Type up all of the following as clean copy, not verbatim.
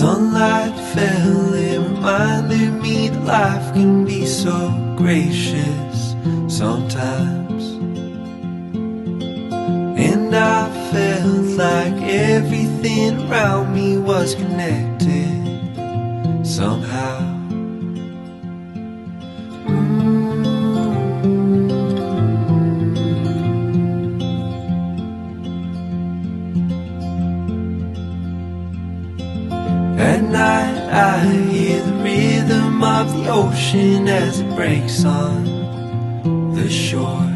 Sunlight fell, it reminded me that life can be so gracious sometimes. And I felt like everything around me was connected somehow. At night I hear the rhythm of the ocean as it breaks on the shore.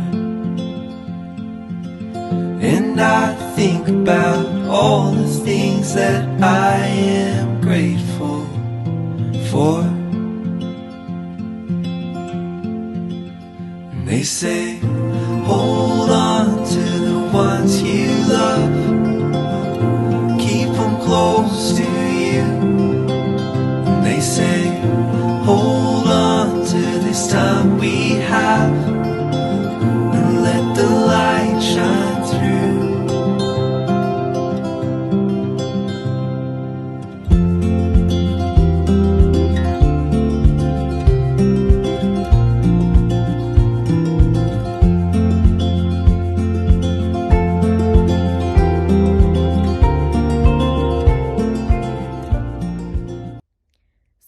And I think about all the things that I am grateful for. And they say, hold on to the ones you love, keep them close to you. And they say, hold on to this time we have, and let the light shine through.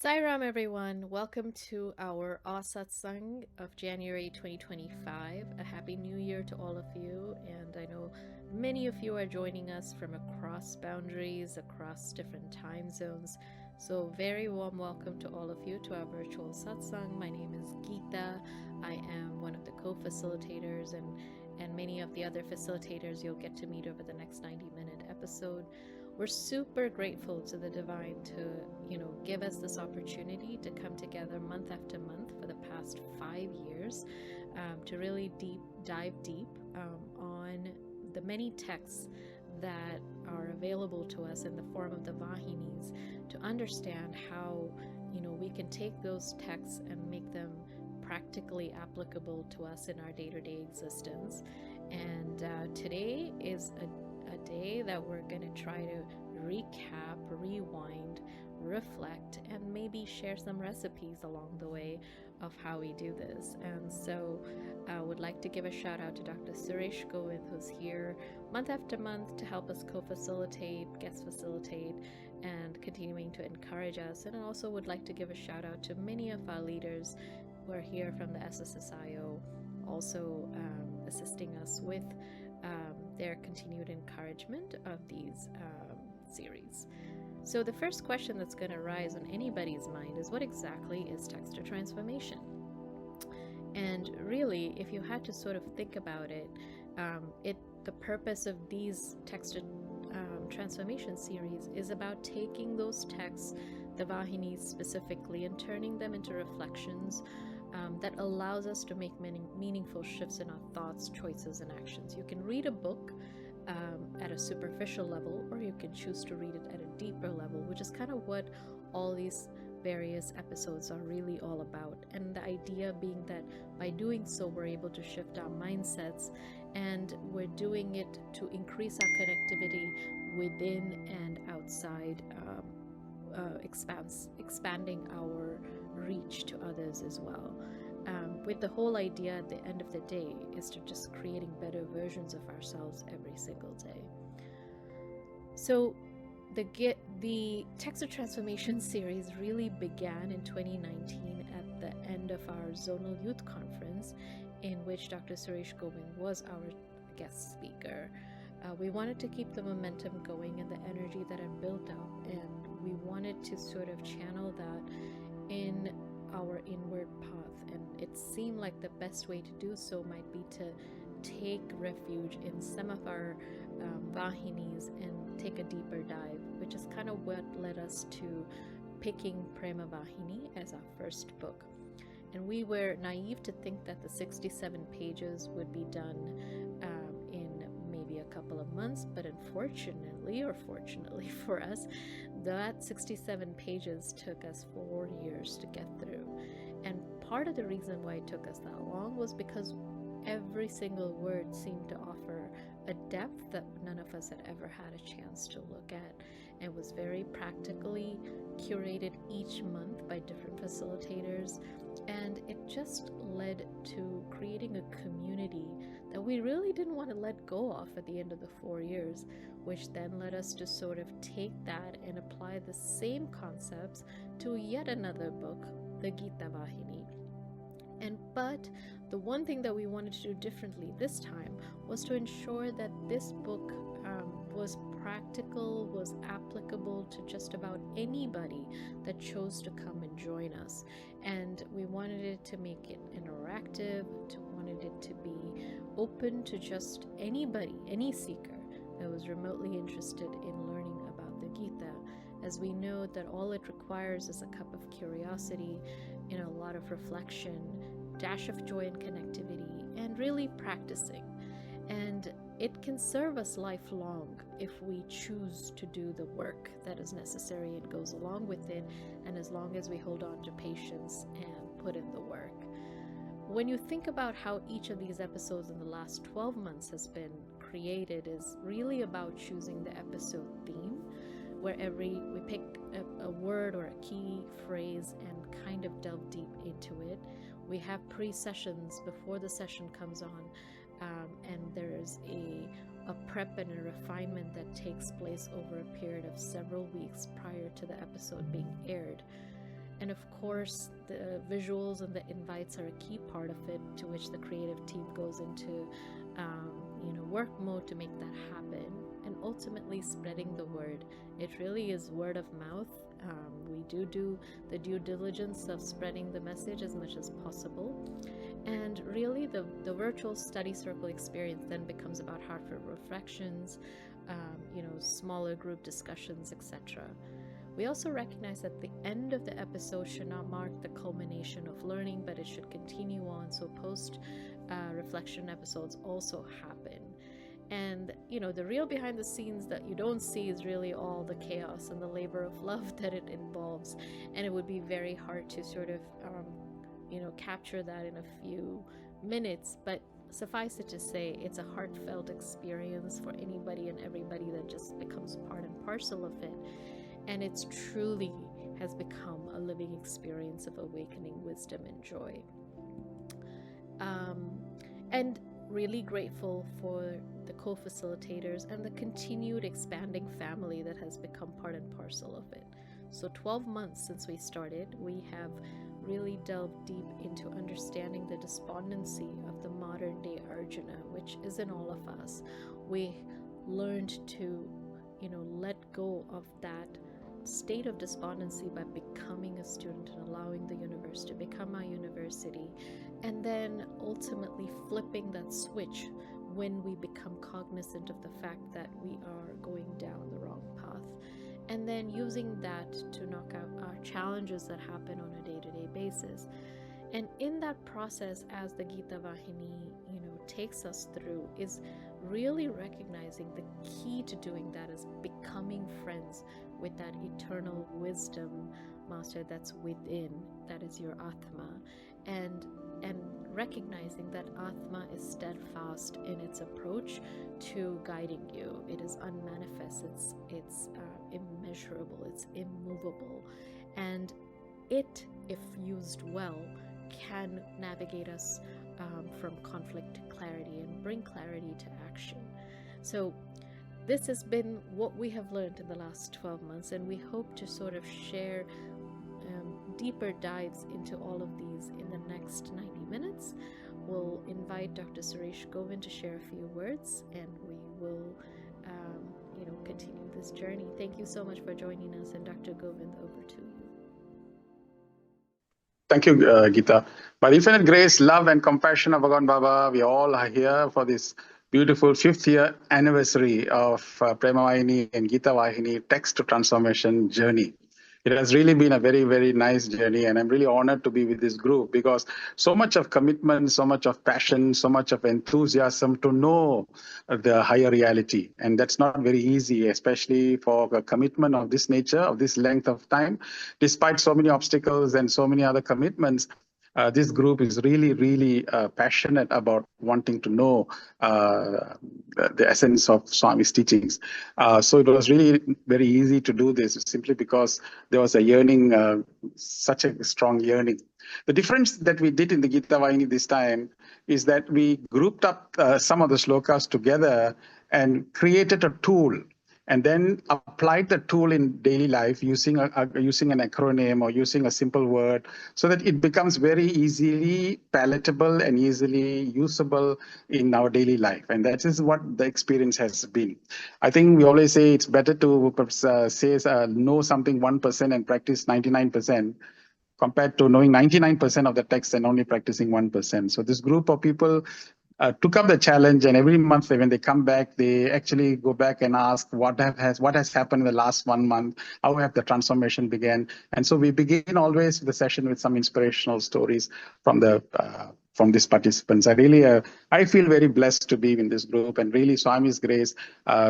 Sairam everyone, welcome to our satsang of January 2025. A happy new year to all of you, and I know many of you are joining us from across boundaries, across different time zones. So very warm welcome to all of you to our virtual satsang. My name is Geeta. I am one of the co-facilitators, and many of the other facilitators you'll get to meet over the next 90-minute episode. We're super grateful to the divine to, give us this opportunity to come together month after month for the past 5 years to really dive deep on the many texts that are available to us in the form of the Vahinis, to understand how, we can take those texts and make them practically applicable to us in our day-to-day existence. And today is a day that we're going to try to recap, rewind, reflect, and maybe share some recipes along the way of how we do this. And so I would like to give a shout out to Dr. Suresh Govind, who's here month after month to help us co-facilitate, guest facilitate, and continuing to encourage us. And I also would like to give a shout out to many of our leaders who are here from the SSSIO, also assisting us with their continued encouragement of these series. So the first question that's going to arise on anybody's mind is, what exactly is texture transformation? And really, if you had to sort of think about it, the purpose of these texture transformation series is about taking those texts, the Vahinis specifically, and turning them into reflections that allows us to make many meaningful shifts in our thoughts, choices, and actions. You can read a book at a superficial level, or you can choose to read it at a deeper level, which is kind of what all these various episodes are really all about. And the idea being that by doing so, we're able to shift our mindsets, and we're doing it to increase our connectivity within and outside, expanding our reach to others as well. With the whole idea at the end of the day is to just creating better versions of ourselves every single day. So the Texture Transformation series really began in 2019 at the end of our Zonal Youth Conference, in which Dr. Suresh Govind was our guest speaker. We wanted to keep the momentum going and the energy that had built up, and we wanted to sort of channel that in our inward path. And it seemed like the best way to do so might be to take refuge in some of our Vahinis and take a deeper dive, which is kind of what led us to picking Prema Vahini as our first book. And we were naive to think that the 67 pages would be done in maybe a couple of months, but unfortunately, or fortunately for us, that 67 pages took us 4 years to get through. And part of the reason why it took us that long was because every single word seemed to offer a depth that none of us had ever had a chance to look at. It was very practically curated each month by different facilitators, and it just led to creating a community that we really didn't want to let go of at the end of the 4 years, which then led us to sort of take that and apply the same concepts to yet another book, the Gita Vahini. But the one thing that we wanted to do differently this time was to ensure that this book was practical, was applicable to just about anybody that chose to come and join us. And we wanted it to make it interactive, wanted it to be open to just anybody, any seeker that was remotely interested in learning about the Gita, as we know that all it requires is a cup of curiosity, a lot of reflection, dash of joy and connectivity, and really practicing. And it can serve us lifelong if we choose to do the work that is necessary and goes along with it, and as long as we hold on to patience and put in the work. When you think about how each of these episodes in the last 12 months has been created, is really about choosing the episode theme, where we pick a word or a key phrase and kind of delve deep into it. We have pre-sessions before the session comes on, and there's a prep and a refinement that takes place over a period of several weeks prior to the episode being aired. And of course, the visuals and the invites are a key part of it, to which the creative team goes into work mode to make that happen, and ultimately spreading the word. It really is word of mouth. We do the due diligence of spreading the message as much as possible. And really the virtual study circle experience then becomes about heartfelt reflections, smaller group discussions, etc. We also recognize that the end of the episode should not mark the culmination of learning, but it should continue on, so post reflection episodes also happen. And the real behind the scenes that you don't see is really all the chaos and the labor of love that it involves, and it would be very hard to sort of capture that in a few minutes. But suffice it to say, it's a heartfelt experience for anybody and everybody that just becomes part and parcel of it. And it's truly has become a living experience of awakening wisdom and joy. And really grateful for the co-facilitators and the continued expanding family that has become part and parcel of it. So 12 months since we started, we have really delved deep into understanding the despondency of the modern day Arjuna, which is in all of us. We learned to, let go of that state of despondency by becoming a student and allowing the universe to become our university, and then ultimately flipping that switch when we become cognizant of the fact that we are going down the wrong path, and then using that to knock out our challenges that happen on a day-to-day basis. And in that process, as the Gita Vahini takes us through, is really recognizing the key to doing that is becoming friends with that eternal wisdom master that's within, that is your Atma, and recognizing that Atma is steadfast in its approach to guiding you. It is unmanifest, it's immeasurable, it's immovable, and it, if used well, can navigate us from conflict to clarity and bring clarity to action. So this has been what we have learned in the last 12 months, and we hope to sort of share deeper dives into all of these in the next 90 minutes. We'll invite Dr. Suresh Govind to share a few words, and we will continue this journey. Thank you so much for joining us, and Dr. Govind, over to you. Thank you, Gita. By the infinite grace, love, and compassion of Bhagavan Baba, we all are here for this beautiful 5th year anniversary of Prema Vahini and Gita Vahini text to transformation journey. It has really been a very, very nice journey, and I'm really honored to be with this group, because so much of commitment, so much of passion, so much of enthusiasm to know the higher reality. And that's not very easy, especially for a commitment of this nature, of this length of time, despite so many obstacles and so many other commitments. This group is really, really passionate about wanting to know the essence of Swami's teachings. So it was really very easy to do this simply because there was a yearning, such a strong yearning. The difference that we did in the Gita Vahini this time is that we grouped up some of the slokas together and created a tool, and then applied the tool in daily life using using an acronym or using a simple word, so that it becomes very easily palatable and easily usable in our daily life. And that is what the experience has been. I think we always say it's better to know something 1% and practice 99%, compared to knowing 99% of the text and only practicing 1%. So this group of people took up the challenge, and every month when they come back, they actually go back and ask what has happened in the last 1 month, how have the transformation began. And so we begin always the session with some inspirational stories from the from these participants. I feel very blessed to be in this group, and really Swami's grace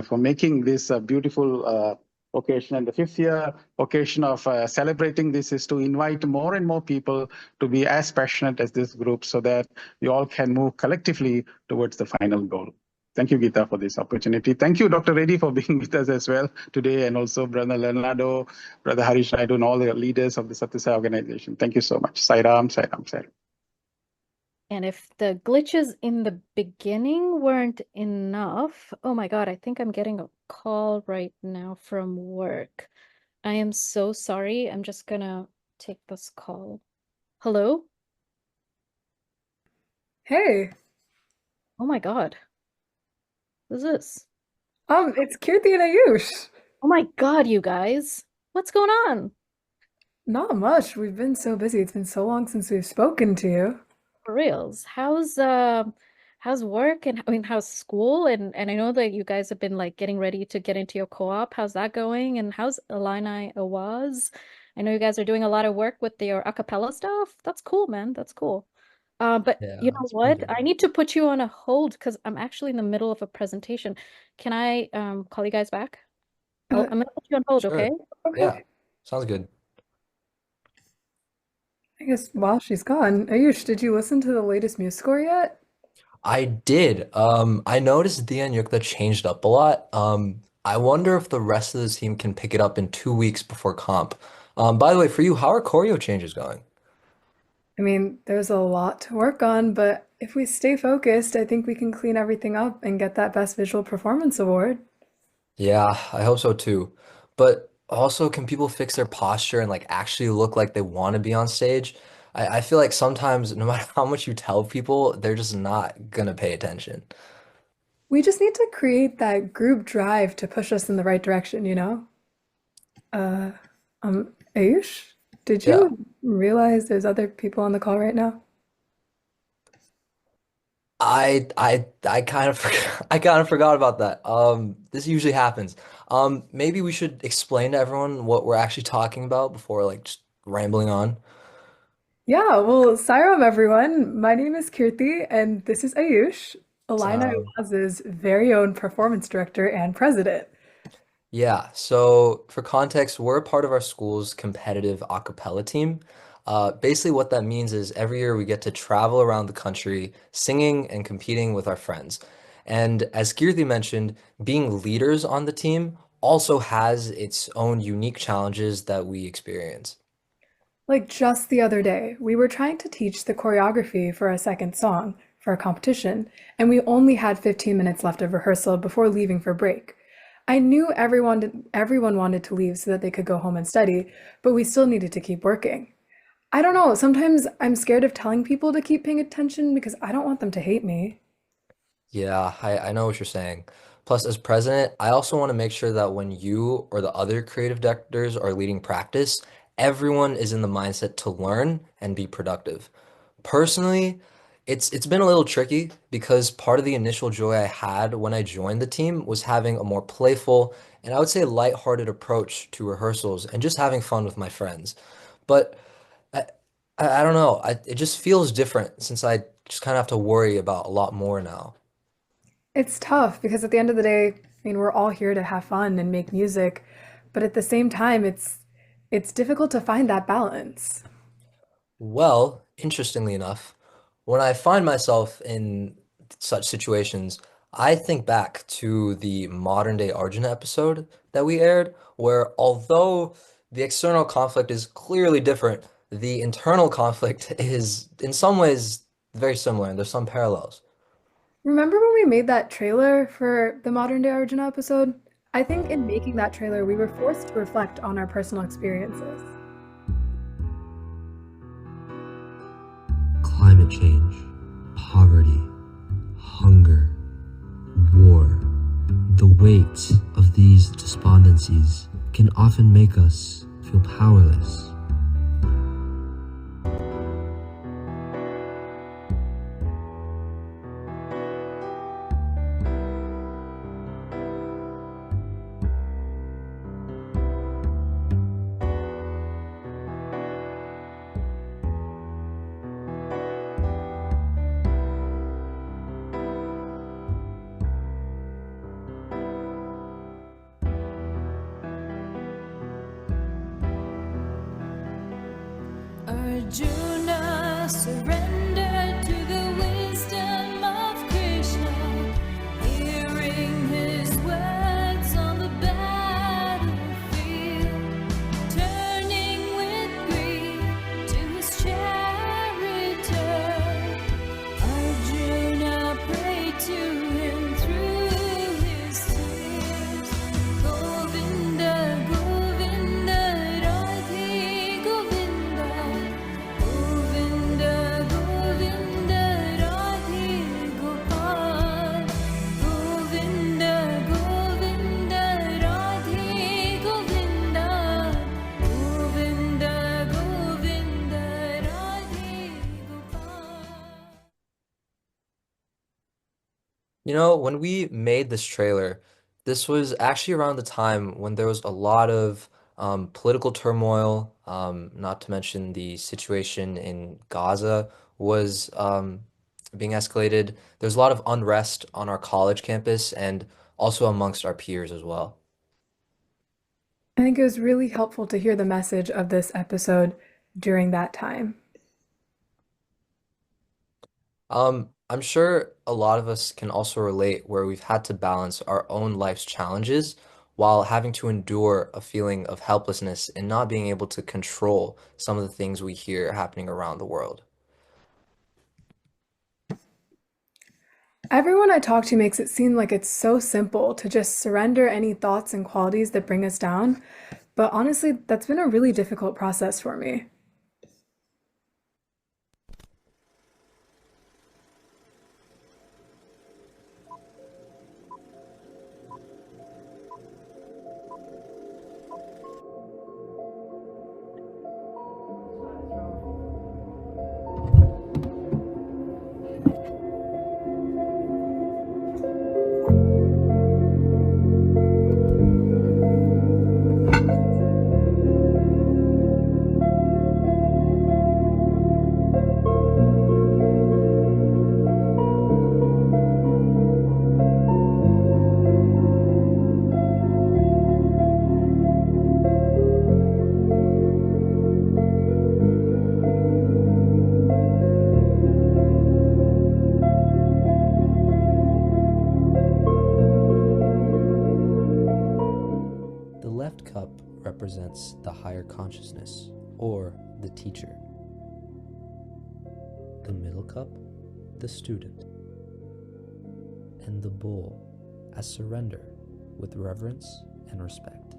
for making this beautiful occasion. And the fifth year occasion of celebrating this is to invite more and more people to be as passionate as this group, so that we all can move collectively towards the final goal. Thank you, Geeta, for this opportunity. Thank you, Dr. Reddy, for being with us as well today, and also Brother Leonardo, Brother Harish Naidu, and all the leaders of the SSSIO organization. Thank you so much. Sai Ram, Sai Ram, Sai Ram. And if the glitches in the beginning weren't enough, oh my God, I think I'm getting a call right now from work. I am so sorry. I'm just gonna take this call. Hello? Hey, Oh my God. Who's this? it's Kirti and Ayush. Oh my God, you guys. What's going on? Not much. We've been so busy. It's been so long since we've spoken to you. For reals. How's work, and I mean how's school, and I know that you guys have been like getting ready to get into your co-op. How's that going? And how's Illini Awaz? I know you guys are doing a lot of work with your a cappella stuff. That's cool, man. That's cool. But you Yeah, know it's been what? good. I need to put you on a hold because I'm actually in the middle of a presentation. Can I call you guys back? Uh, I'm gonna put you on hold, okay? Sure. Yeah, okay. sounds good. I guess while she's gone, Ayush, did you listen to the latest Muse score yet? I did. I noticed Dia and Yukta changed up a lot. I wonder if the rest of the team can pick it up in 2 weeks before comp. By the way, for you, how are choreo changes going? I mean, there's a lot to work on, but if we stay focused, I think we can clean everything up and get that Best Visual Performance award. Yeah, I hope so too. But also, can people fix their posture and like actually look like they want to be on stage? I feel like sometimes, no matter how much you tell people, they're just not gonna pay attention. We just need to create that group drive to push us in the right direction, you know? Uh, Ayush, did Yeah. you realize there's other people on the call right now? I kind of I kind of forgot about that. This usually happens. Maybe we should explain to everyone what we're actually talking about before like just rambling on. Yeah, well, Sairam, everyone. My name is Kirti, and this is Ayush, Alina So, Iwaz's very own performance director and president. yeah, so for context, we're a part of our school's competitive a cappella team. Basically, what that means is every year we get to travel around the country singing and competing with our friends. And as Kirti mentioned, being leaders on the team also has its own unique challenges that we experience. Like just the other day, we were trying to teach the choreography for a second song for a competition, and we only had 15 minutes left of rehearsal before leaving for break. I knew everyone wanted to leave so that they could go home and study, but we still needed to keep working. I don't know, sometimes I'm scared of telling people to keep paying attention because I don't want them to hate me. Yeah, I know what you're saying. Plus, as president, I also want to make sure that when you or the other creative directors are leading practice, everyone is in the mindset to learn and be productive. Personally, it's been a little tricky because part of the initial joy I had when I joined the team was having a more playful and I would say lighthearted approach to rehearsals and just having fun with my friends. But I, I don't know, it just feels different since I just kind of have to worry about a lot more now. It's tough because at the end of the day, I mean, we're all here to have fun and make music, but at the same time, it's difficult to find that balance. Well, interestingly enough, when I find myself in such situations, I think back to the modern day Arjuna episode that we aired, where although the external conflict is clearly different, the internal conflict is in some ways very similar, and there's some parallels. Remember when we made that trailer for the Modern Day Arjuna episode? I think in making that trailer, we were forced to reflect on our personal experiences. Climate change, poverty, hunger, war. The weight of these despondencies can often make us feel powerless. Arjuna surrendered to the wisdom of Krishna, hearing his words on the battlefield, turning with grief to his charioteer. Arjuna prayed to him through his tears. Govinda, Govinda, Radhe Govinda. Govinda, Govinda, Radhe Gopal. Govinda, Govinda, Radhe Govinda. Govinda, Govinda, Radhe Gopal. You know, when we made this trailer, this was actually around the time when there was a lot of political turmoil, not to mention the situation in Gaza was being escalated. There's a lot of unrest on our college campus and also amongst our peers as well. I think it was really helpful to hear the message of this episode during that time. I'm sure a lot of us can also relate where we've had to balance our own life's challenges while having to endure a feeling of helplessness and not being able to control some of the things we hear happening around the world. Everyone I talk to makes it seem like it's so simple to just surrender any thoughts and qualities that bring us down, but honestly, that's been a really difficult process for me. The left cup represents the higher consciousness, or the teacher. The middle cup, the student. And the bowl as surrender with reverence and respect.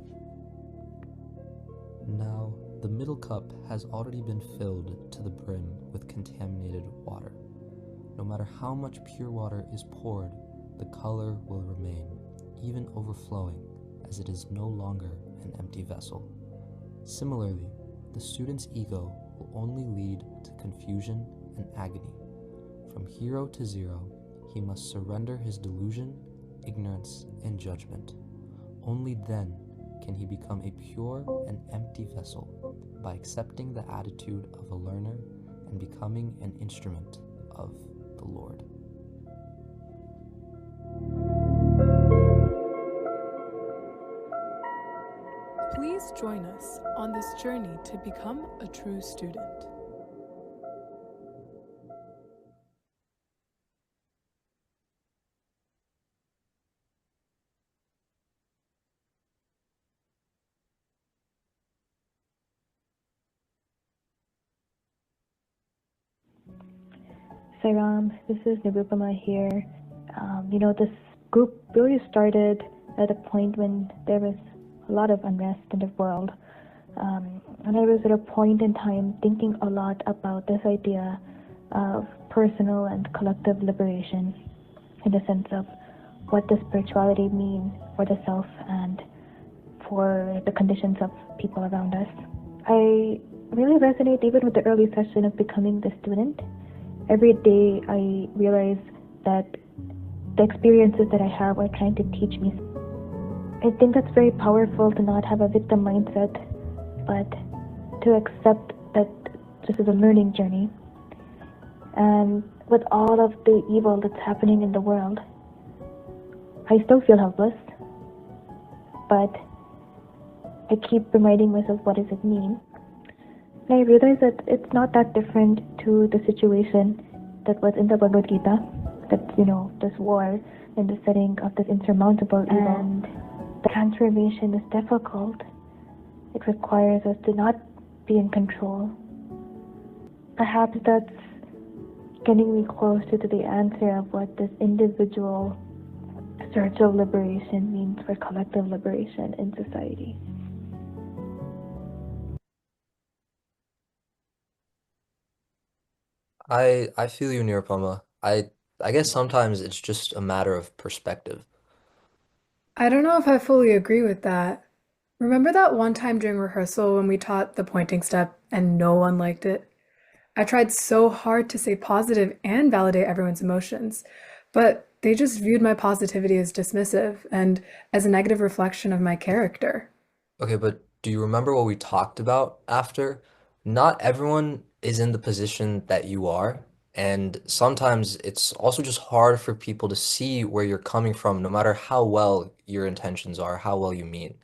Now, the middle cup has already been filled to the brim with contaminated water. No matter how much pure water is poured, the color will remain, even overflowing, as it is no longer an empty vessel. Similarly, the student's ego will only lead to confusion and agony. From hero to zero, he must surrender his delusion, ignorance, and judgment. Only then can he become a pure and empty vessel by accepting the attitude of a learner and becoming an instrument of the Lord. Please join us on this journey to become a true student. Sairam. This is Nirupama here. This group really started at a point when there was a lot of unrest in the world. And I was at a point in time thinking a lot about this idea of personal and collective liberation in the sense of what does spirituality mean for the self and for the conditions of people around us. I really resonate even with the early session of becoming the student. Every day I realize that the experiences that I have are trying to teach me. I think that's very powerful to not have a victim mindset, but to accept that this is a learning journey. And with all of the evil that's happening in the world, I still feel helpless, but I keep reminding myself, what does it mean? And I realize that it's not that different to the situation that was in the Bhagavad Gita, that, this war in the setting of this insurmountable evil. And the transformation is difficult. It requires us to not be in control. Perhaps that's getting me closer to the answer of what this individual search of liberation means for collective liberation in society. I feel you, Nirupama. I guess sometimes it's just a matter of perspective. I don't know if I fully agree with that. Remember that one time during rehearsal when we taught the pointing step and no one liked it? I tried so hard to stay positive and validate everyone's emotions, but they just viewed my positivity as dismissive and as a negative reflection of my character. Okay, but do you remember what we talked about after? Not everyone is in the position that you are, and sometimes it's also just hard for people to see where you're coming from, no matter how well your intentions are, how well you mean.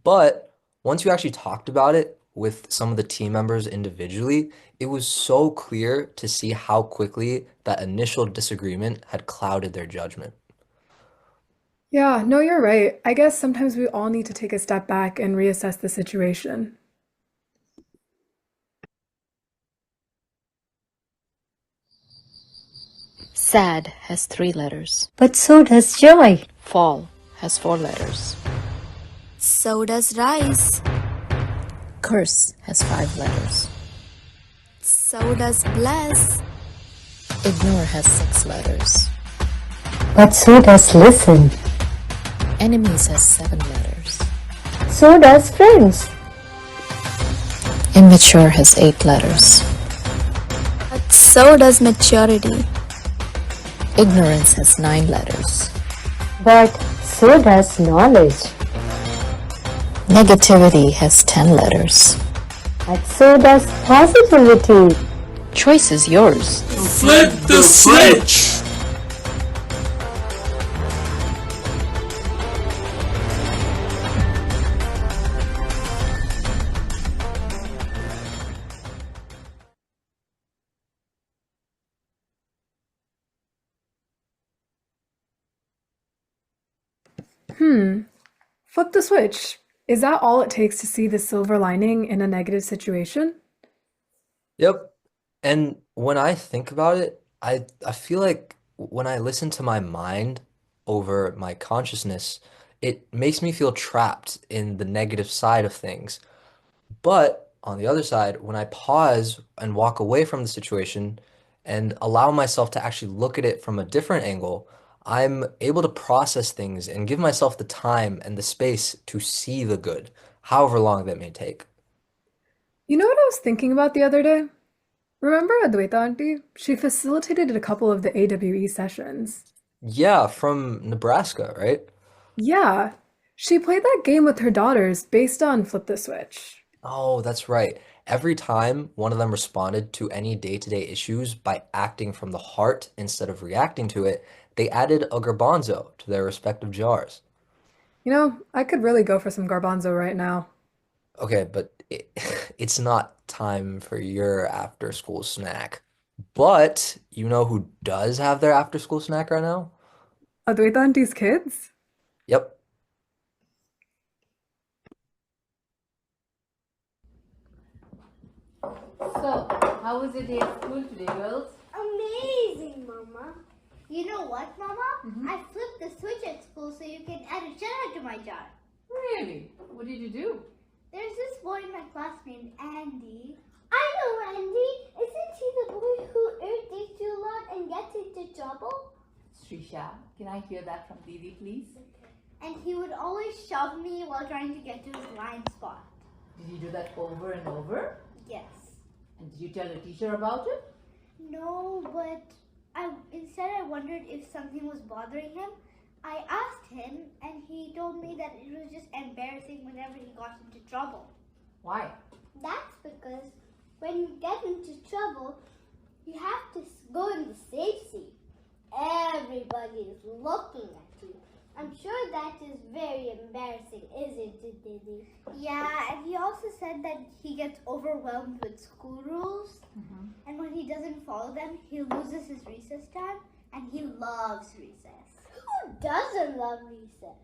But once you actually talked about it with some of the team members individually, it was so clear to see how quickly that initial disagreement had clouded their judgment. Yeah, no, you're right. I guess sometimes we all need to take a step back and reassess the situation. Sad has 3 letters. But so does joy. Fall has 4 letters. So does rise. Curse has 5 letters. So does bless. Ignore has 6 letters. But so does listen. Enemies has 7 letters. So does friends. Immature has 8 letters. But so does maturity. Ignorance has 9 letters. But so does knowledge. Negativity has 10 letters. But so does positivity. Choice is yours. Flip the switch! Flip the switch. Is that all it takes to see the silver lining in a negative situation? Yep. And when I think about it, I feel like when I listen to my mind over my consciousness, it makes me feel trapped in the negative side of things. But on the other side, when I pause and walk away from the situation and allow myself to actually look at it from a different angle, I'm able to process things and give myself the time and the space to see the good, however long that may take. You know what I was thinking about the other day? Remember Adwaita Auntie? She facilitated a couple of the AWE sessions. Yeah, from Nebraska, right? Yeah, she played that game with her daughters based on Flip the Switch. Oh, that's right. Every time one of them responded to any day-to-day issues by acting from the heart instead of reacting to it, they added a garbanzo to their respective jars. I could really go for some garbanzo right now. Okay, but it's not time for your after-school snack. But you know who does have their after-school snack right now? Adwaita Auntie's kids? Yep. So, how was your day at school today, girls? amazing, Mama. You know what, Mama? I flipped the switch at school so you can add a chana to my jar. Really? What did you do? There's this boy in my class named Andy. I know Andy. Isn't he the boy who irritates you a lot and gets into trouble? Srisha, can I hear that from Didi, please? And he would always shove me while trying to get to his blind spot. Did you do that over and over? Yes. And did you tell the teacher about it? No, but instead I wondered if something was bothering him. I asked him and he told me that it was just embarrassing whenever he got into trouble. Why? That's because when you get into trouble, you have to go in the safe seat. Everybody is looking at you. I'm sure that is very embarrassing, isn't it, Didi? Yeah, and he also said that he gets overwhelmed with school rules. And when he doesn't follow them, he loses his recess time, and he loves recess. Who doesn't love recess?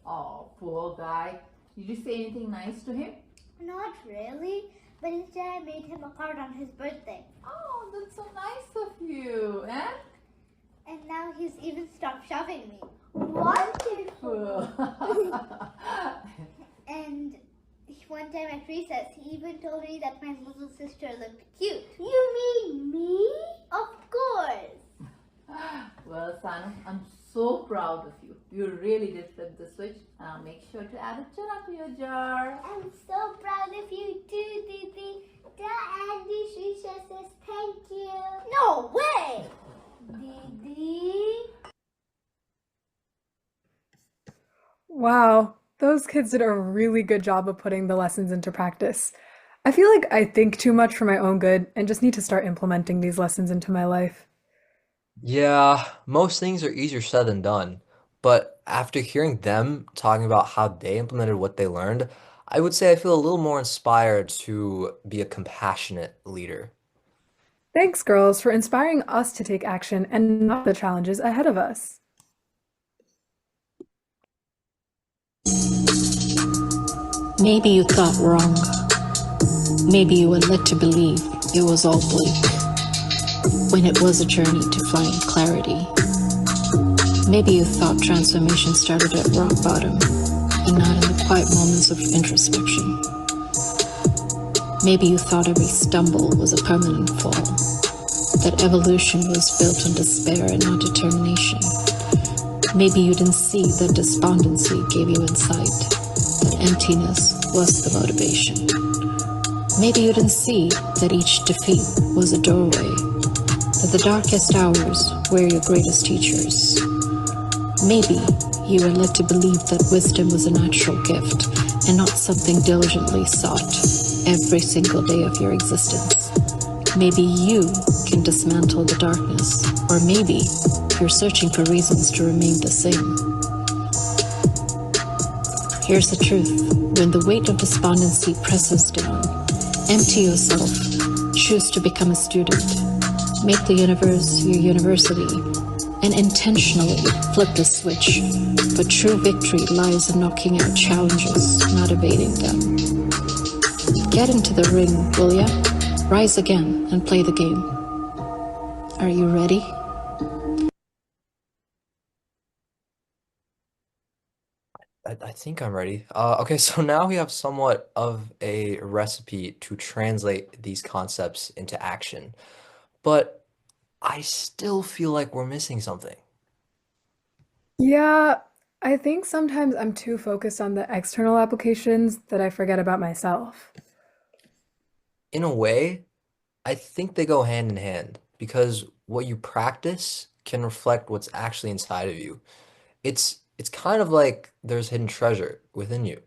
Oh, poor guy. Did you say anything nice to him? Not really, but instead I made him a card on his birthday. Oh, that's so nice of you. And now he's even stopped shoving me. Wonderful. And one time at recess, he even told me that my little sister looked cute. You mean me? Of course. Well, son, I'm so proud of you. You really did flip the switch. Make sure to add a chana to your jar. I'm so proud of you too, Didi. Tell Andy Srisha says thank you. No way! Didi. Wow, those kids did a really good job of putting the lessons into practice. I feel like I think too much for my own good and just need to start implementing these lessons into my life. Yeah, most things are easier said than done. But after hearing them talking about how they implemented what they learned, I would say I feel a little more inspired to be a compassionate leader. Thanks, girls, for inspiring us to take action and not the challenges ahead of us. Maybe you thought wrong. Maybe you were led to believe it was all bleak, when it was a journey to find clarity. Maybe you thought transformation started at rock bottom and not in the quiet moments of introspection. Maybe you thought every stumble was a permanent fall, that evolution was built on despair and not determination. Maybe you didn't see that despondency gave you insight, that emptiness was the motivation. Maybe you didn't see that each defeat was a doorway, that the darkest hours were your greatest teachers. Maybe you were led to believe that wisdom was a natural gift and not something diligently sought every single day of your existence. Maybe you can dismantle the darkness, or maybe you're searching for reasons to remain the same. Here's the truth. When the weight of despondency presses down, empty yourself, choose to become a student, make the universe your university, and intentionally flip the switch. But true victory lies in knocking out challenges, not evading them. Get into the ring, will ya? Rise again and play the game. Are you ready? I think I'm ready. Okay, so now we have somewhat of a recipe to translate these concepts into action, but I still feel like we're missing something. Yeah, I think sometimes I'm too focused on the external applications that I forget about myself. In a way, I think they go hand in hand because what you practice can reflect what's actually inside of you. It's kind of like there's hidden treasure within you.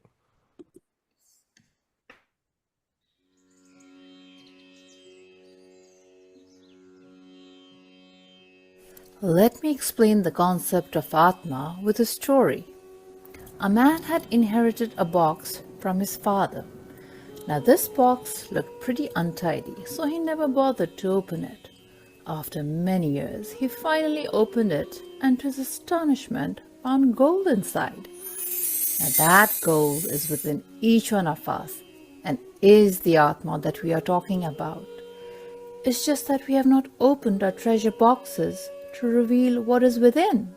Let me explain the concept of Atma with a story. A man had inherited a box from his father. Now this box looked pretty untidy, so he never bothered to open it. After many years, he finally opened it and to his astonishment found gold inside. Now that gold is within each one of us and is the Atma that we are talking about. It's just that we have not opened our treasure boxes to reveal what is within.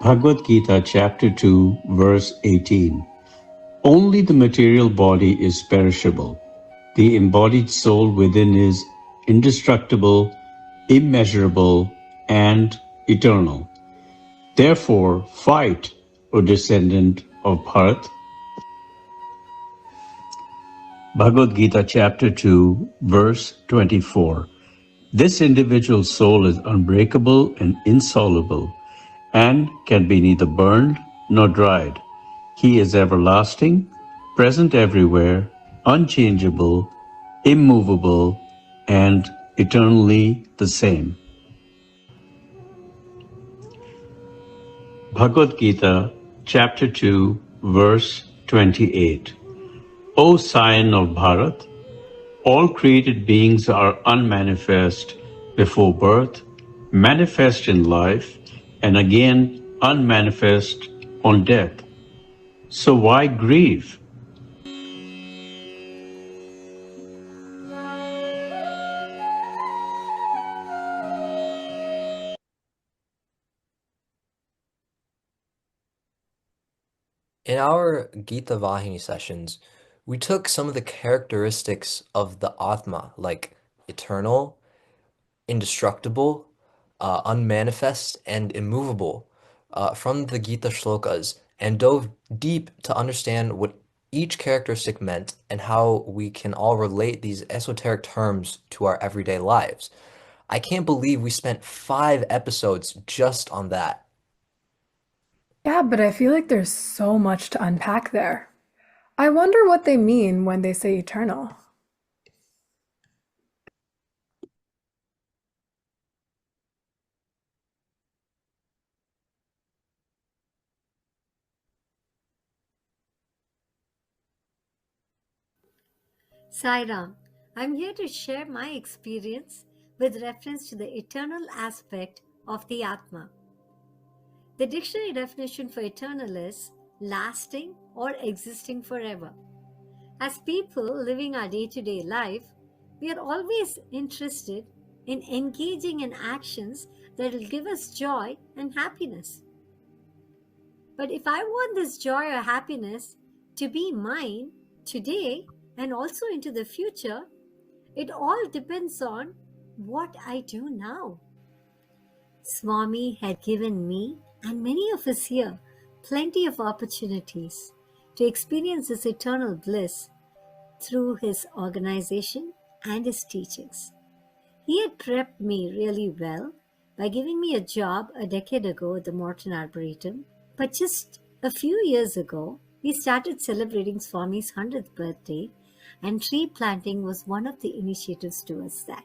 Bhagavad Gita, chapter 2, verse 18. Only the material body is perishable. The embodied soul within is indestructible, immeasurable, and eternal. Therefore, fight, O descendant of Bharat. Bhagavad Gita, chapter 2, verse 24. This individual soul is unbreakable and insoluble, and can be neither burned nor dried. He is everlasting, present everywhere, unchangeable, immovable, and eternally the same. Bhagavad Gita, chapter 2, verse 28. O scion of Bharat, all created beings are unmanifest before birth, manifest in life, and again unmanifest on death. So why grieve? In our Gita Vahini sessions, we took some of the characteristics of the Atma, like eternal, indestructible, unmanifest, and immovable, from the Gita shlokas, and dove deep to understand what each characteristic meant and how we can all relate these esoteric terms to our everyday lives. I can't believe we spent 5 episodes just on that. Yeah, but I feel like there's so much to unpack there. I wonder what they mean when they say eternal. Sai Ram, I'm here to share my experience with reference to the eternal aspect of the Atma. The dictionary definition for eternal is lasting or existing forever. As people living our day-to-day life, we are always interested in engaging in actions that will give us joy and happiness. But if I want this joy or happiness to be mine today and also into the future, it all depends on what I do now. Swami had given me and many of us here plenty of opportunities to experience this eternal bliss through his organization and his teachings. He had prepped me really well by giving me a job a decade ago at the Morton Arboretum, but just a few years ago, we started celebrating Swami's 100th birthday, and tree planting was one of the initiatives towards that.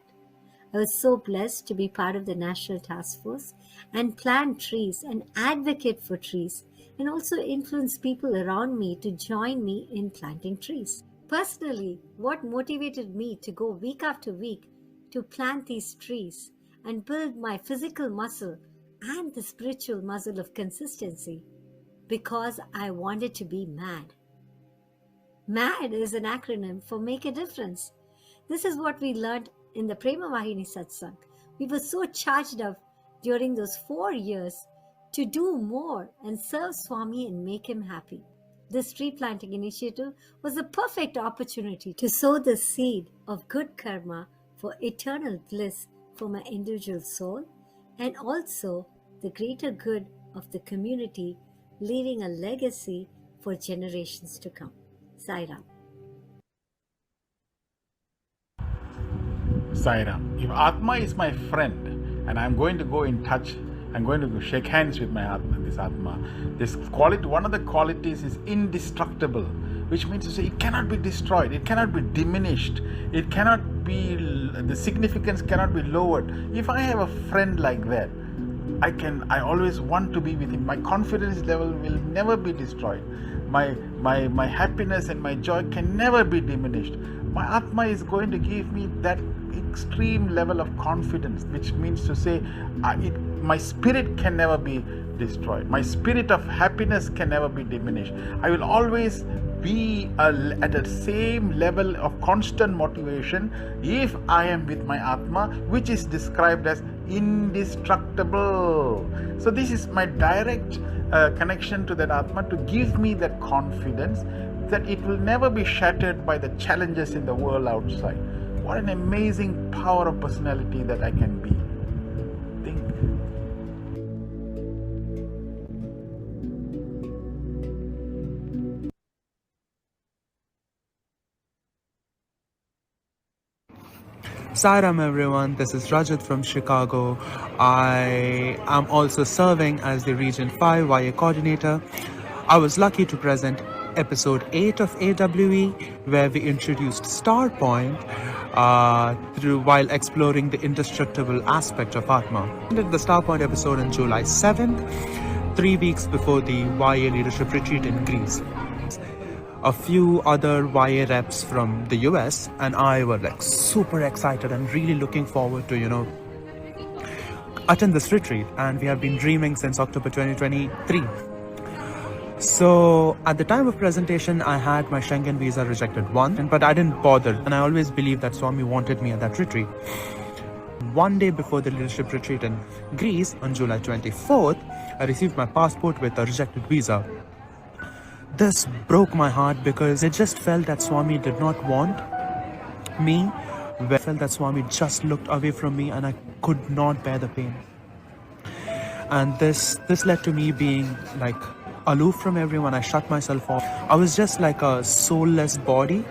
I was so blessed to be part of the National Task Force and plant trees and advocate for trees, and also influence people around me to join me in planting trees. Personally, what motivated me to go week after week to plant these trees and build my physical muscle and the spiritual muscle of consistency? Because I wanted to be mad. MAD is an acronym for Make a Difference. This is what we learned in the Prema Vahini satsang. We were so charged up during those 4 years to do more and serve Swami and make him happy. This tree planting initiative was a perfect opportunity to sow the seed of good karma for eternal bliss for my individual soul and also the greater good of the community, leaving a legacy for generations to come. Sai Ram. Sai Ram. If Atma is my friend and I'm going to go in touch, I'm going to shake hands with my Atma, this Atma. This quality, one of the qualities is indestructible, which means to say it cannot be destroyed, it cannot be diminished, it cannot be, the significance cannot be lowered. If I have a friend like that, I always want to be with him. My confidence level will never be destroyed. My happiness and my joy can never be diminished. My Atma is going to give me that extreme level of confidence, which means to say, my spirit can never be destroyed. My spirit of happiness can never be diminished. I will always be at the same level of constant motivation if I am with my Atma, which is described as indestructible. So this is my direct connection to that Atma to give me that confidence that it will never be shattered by the challenges in the world outside. What an amazing power of personality that I can be. Think. Sairam everyone, this is Rajat from Chicago. I am also serving as the Region 5 YA Coordinator. I was lucky to present episode 8 of AWE, where we introduced Star Point while exploring the indestructible aspect of Atma. I did the Star Point episode on July 7th, 3 weeks before the YA Leadership Retreat in Greece. A few other YA reps from the US and I were like super excited and really looking forward to, attend this retreat, and we have been dreaming since October 2023. So at the time of presentation, I had my Schengen visa rejected once, but I didn't bother, and I always believed that Swami wanted me at that retreat. One day before the leadership retreat in Greece, on July 24th, I received my passport with a rejected visa. This broke my heart because it just felt that Swami did not want me. I felt that Swami just looked away from me and I could not bear the pain. And this led to me being like aloof from everyone. I shut myself off. I was just like a soulless body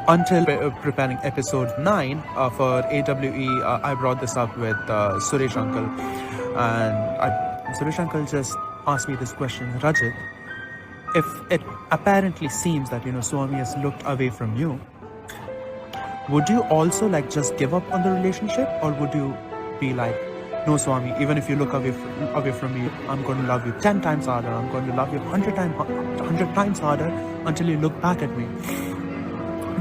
until preparing episode 9 for AWE. I brought this up with Suresh Uncle, and Suresh Uncle just asked me this question: Rajat, if it apparently seems that Swami has looked away from you, would you also like just give up on the relationship, or would you be like, no Swami, even if you look away from me, I'm going to love you 10 times harder, I'm going to love you 100 times harder until you look back at me?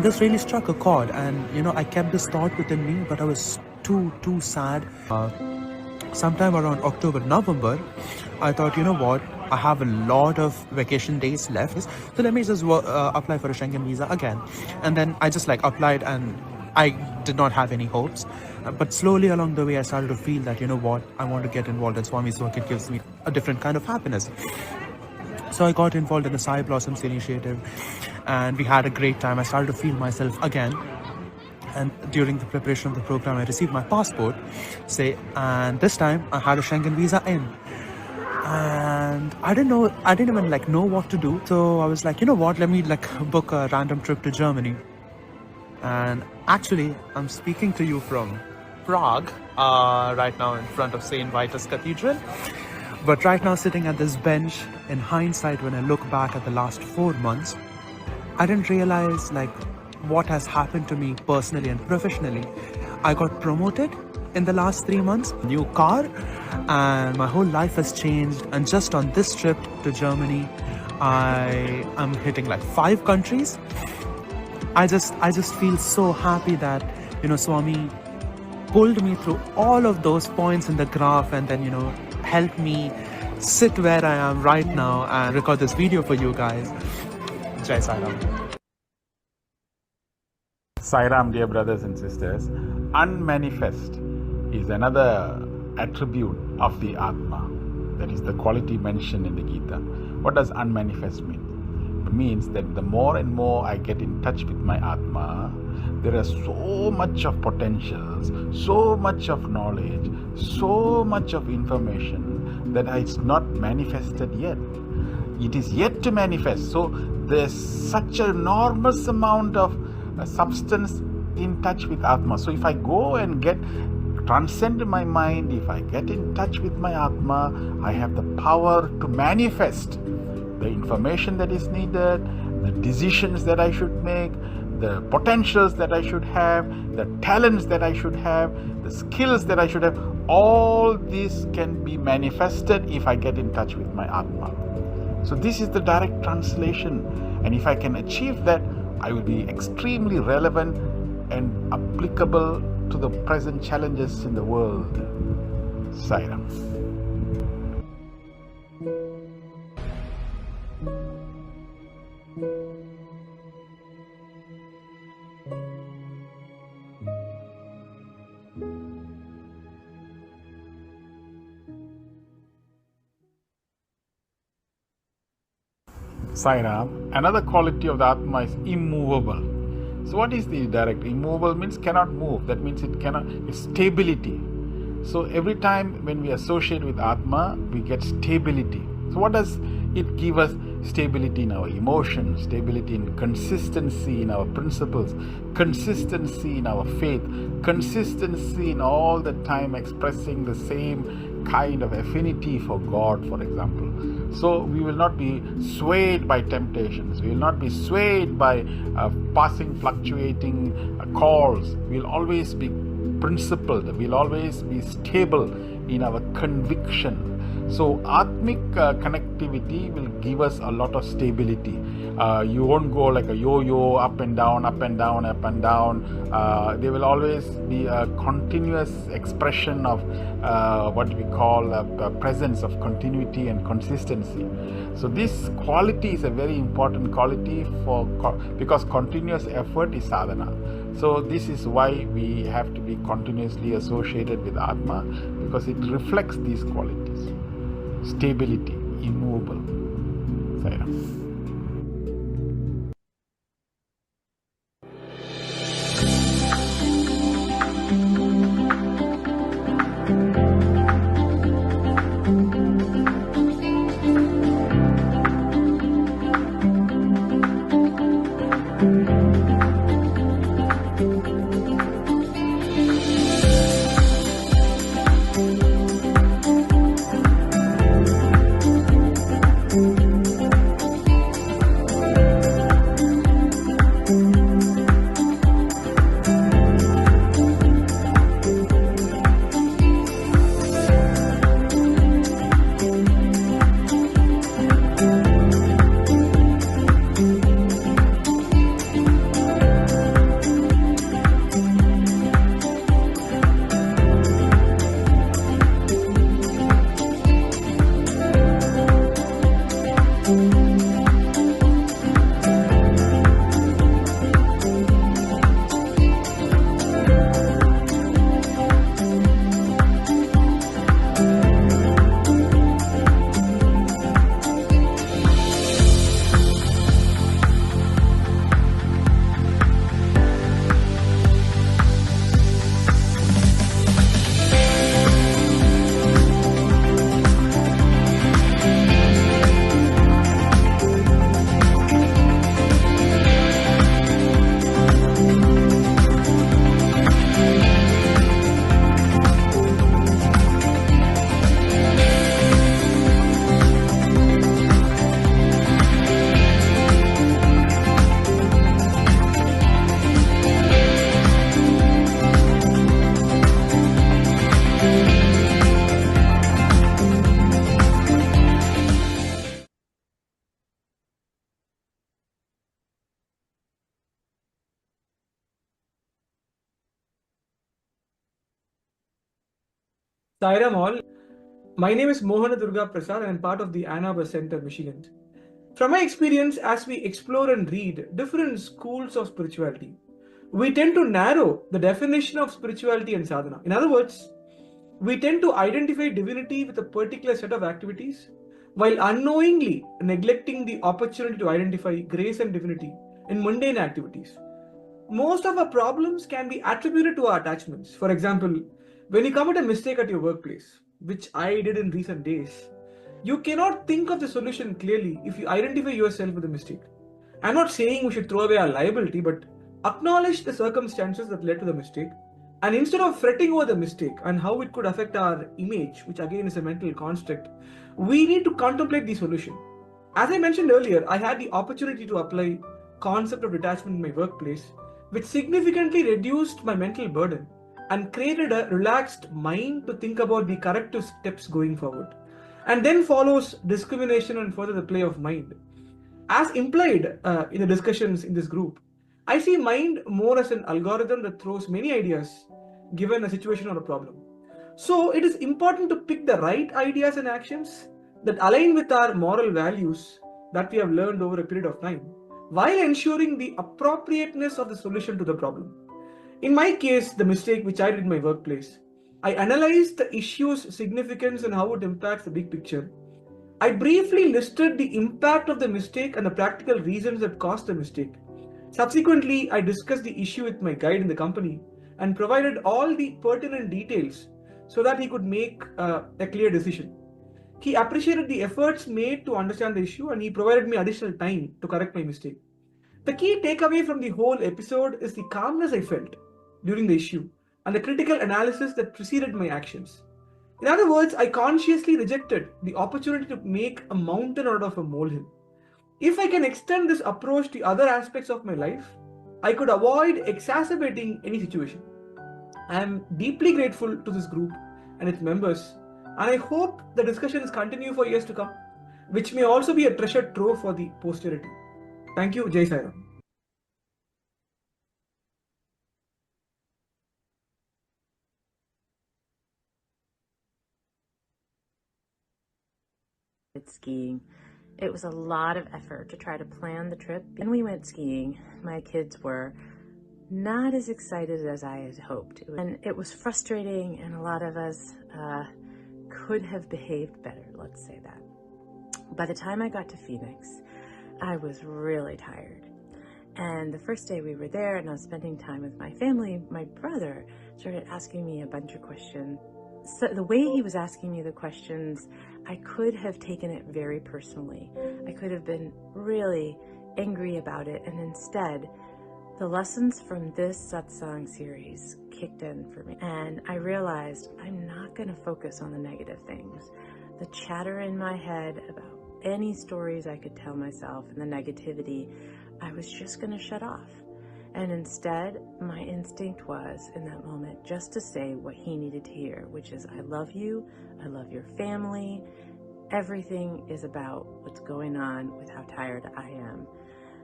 This really struck a chord, and I kept this thought within me, but I was too sad. Sometime around October, November, I thought, what, I have a lot of vacation days left, so let me just apply for a Schengen visa again. And then I just applied, and I did not have any hopes. But slowly along the way, I started to feel that, what, I want to get involved in Swami's work. It gives me a different kind of happiness. So I got involved in the Sai Blossoms initiative, and we had a great time. I started to feel myself again. And during the preparation of the program, I received my passport, and this time I had a Schengen visa in. And I didn't even know what to do. So I was like, what, let me book a random trip to Germany. And actually, I'm speaking to you from Prague right now in front of St. Vitus Cathedral. But right now, sitting at this bench, in hindsight, when I look back at the last 4 months, I didn't realize what has happened to me personally and professionally. I got promoted in the last 3 months, new car, and my whole life has changed. And just on this trip to Germany, I am hitting 5 countries. I just feel so happy that Swami pulled me through all of those points in the graph, and then helped me sit where I am right now and record this video for you guys. Jai Sairam. Sairam, dear brothers and sisters. Unmanifest is another attribute of the Atma. That is the quality mentioned in the Gita. What does unmanifest mean? It means that the more and more I get in touch with my Atma, there is so much of potentials, so much of knowledge, so much of information that it's not manifested yet. It is yet to manifest. So there's such an enormous amount of substance in touch with Atma. So if I go and transcend my mind, if I get in touch with my Atma, I have the power to manifest the information that is needed, the decisions that I should make, the potentials that I should have, the talents that I should have, the skills that I should have. All this can be manifested if I get in touch with my Atma. So this is the direct translation. And if I can achieve that, I will be extremely relevant, and applicable to the present challenges in the world. Sai Ram. Sai Ram. Another quality of the Atma is immovable. So what is the direct? Immovable means cannot move. That means it's stability. So every time when we associate with Atma, we get stability. So what does it give us? Stability in our emotions, stability in consistency in our principles, consistency in our faith, consistency in all the time expressing the same kind of affinity for God, for example. So we will not be swayed by temptations. We will not be swayed by passing, fluctuating calls. We will always be principled. We will always be stable in our conviction. So Atmic connectivity will give us a lot of stability. You won't go like a yo-yo, up and down, up and down, up and down. There will always be a continuous expression of what we call a presence of continuity and consistency. So this quality is a very important quality because continuous effort is sadhana. So this is why we have to be continuously associated with Atma, because it reflects these qualities. Stability, immovable. Sai Ram. Sairam all. My name is Mohana Durga Prasad and I'm part of the Ann Arbor Center, Michigan. From my experience, as we explore and read different schools of spirituality, we tend to narrow the definition of spirituality and sadhana. In other words, we tend to identify divinity with a particular set of activities while unknowingly neglecting the opportunity to identify grace and divinity in mundane activities. Most of our problems can be attributed to our attachments. For example, when you commit a mistake at your workplace, which I did in recent days, you cannot think of the solution clearly if you identify yourself with the mistake. I'm not saying we should throw away our liability, but acknowledge the circumstances that led to the mistake. And instead of fretting over the mistake and how it could affect our image, which again is a mental construct, we need to contemplate the solution. As I mentioned earlier, I had the opportunity to apply concept of detachment in my workplace, which significantly reduced my mental burden and created a relaxed mind to think about the corrective steps going forward. And then follows discrimination and further the play of mind. As implied in the discussions in this group, I see mind more as an algorithm that throws many ideas given a situation or a problem. So it is important to pick the right ideas and actions that align with our moral values that we have learned over a period of time, while ensuring the appropriateness of the solution to the problem. In my case, the mistake which I did in my workplace, I analyzed the issue's significance and how it impacts the big picture. I briefly listed the impact of the mistake and the practical reasons that caused the mistake. Subsequently, I discussed the issue with my guide in the company and provided all the pertinent details so that he could make a clear decision. He appreciated the efforts made to understand the issue and he provided me additional time to correct my mistake. The key takeaway from the whole episode is the calmness I felt during the issue and the critical analysis that preceded my actions. In other words, I consciously rejected the opportunity to make a mountain out of a molehill. If I can extend this approach to other aspects of my life, I could avoid exacerbating any situation. I am deeply grateful to this group and its members, and I hope the discussions continue for years to come, which may also be a treasure trove for the posterity. Thank you, Jai Sai Ram. Skiing. It was a lot of effort to try to plan the trip. When we went skiing, my kids were not as excited as I had hoped. And it was frustrating, and a lot of us could have behaved better, let's say that. By the time I got to Phoenix, I was really tired. And the first day we were there and I was spending time with my family, my brother started asking me a bunch of questions. So the way he was asking me the questions, I could have taken it very personally. I could have been really angry about it, and instead, the lessons from this satsang series kicked in for me. And I realized I'm not going to focus on the negative things. The chatter in my head about any stories I could tell myself and the negativity, I was just going to shut off. And instead, my instinct was, in that moment, just to say what he needed to hear, which is, I love you, I love your family, everything is about what's going on with how tired I am.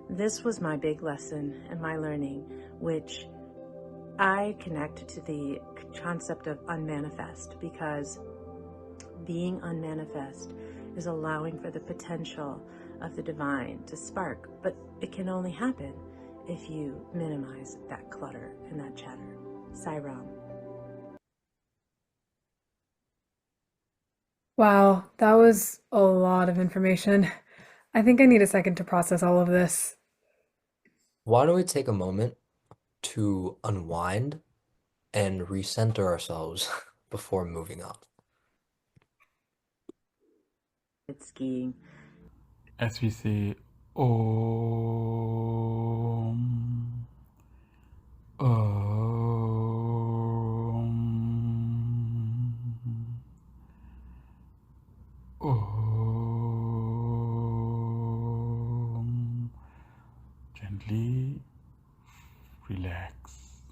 This was my big lesson and my learning, which I connect to the concept of unmanifest, because being unmanifest is allowing for the potential of the divine to spark, but it can only happen if you minimize that clutter and that chatter. Sai Ram. Wow, that was a lot of information. I think I need a second to process all of this. Why don't we take a moment to unwind and recenter ourselves before moving on? It's skiing. As we say, Om, Om, Om. Gently relax.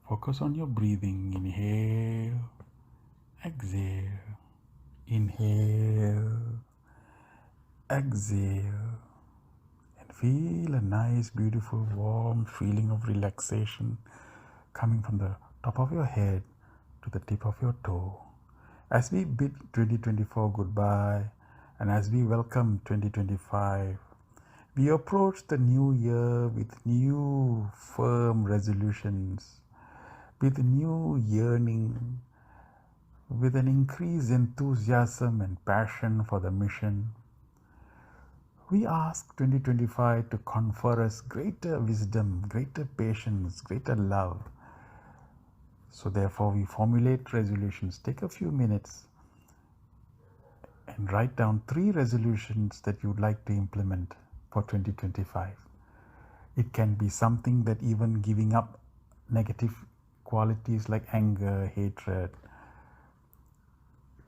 Focus on your breathing. Inhale, exhale, inhale, exhale. Feel a nice, beautiful, warm feeling of relaxation coming from the top of your head to the tip of your toe. As we bid 2024 goodbye and as we welcome 2025, we approach the new year with new firm resolutions, with new yearning, with an increased enthusiasm and passion for the mission. We ask 2025 to confer us greater wisdom, greater patience, greater love. So therefore we formulate resolutions. Take a few minutes and write down 3 resolutions that you'd like to implement for 2025. It can be something that even giving up negative qualities like anger, hatred,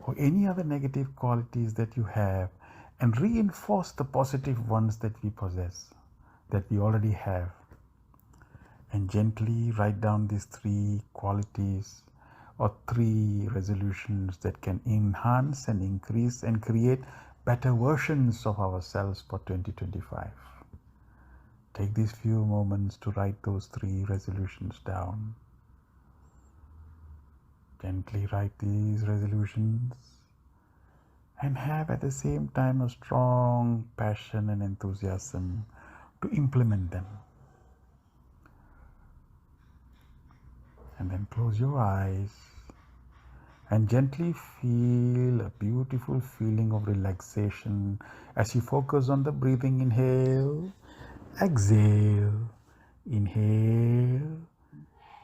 or any other negative qualities that you have, and reinforce the positive ones that we possess, that we already have. And gently write down these 3 qualities or 3 resolutions that can enhance and increase and create better versions of ourselves for 2025. Take these few moments to write those 3 resolutions down. Gently write these resolutions and have at the same time a strong passion and enthusiasm to implement them. And then close your eyes and gently feel a beautiful feeling of relaxation as you focus on the breathing. Inhale, exhale, inhale,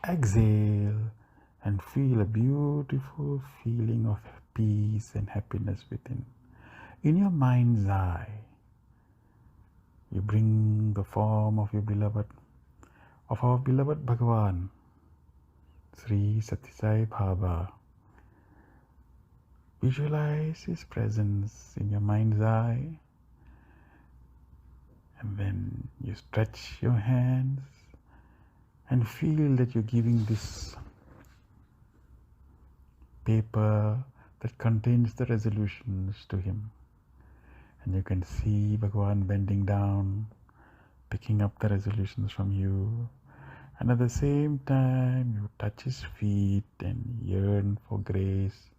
exhale, and feel a beautiful feeling of peace and happiness within. In your mind's eye, you bring the form of our beloved Bhagavan, Sri Sathya Sai Baba. Visualize his presence in your mind's eye, and then you stretch your hands and feel that you're giving this paper that contains the resolutions to him. And you can see Bhagavan bending down, picking up the resolutions from you. And at the same time, you touch his feet and yearn for grace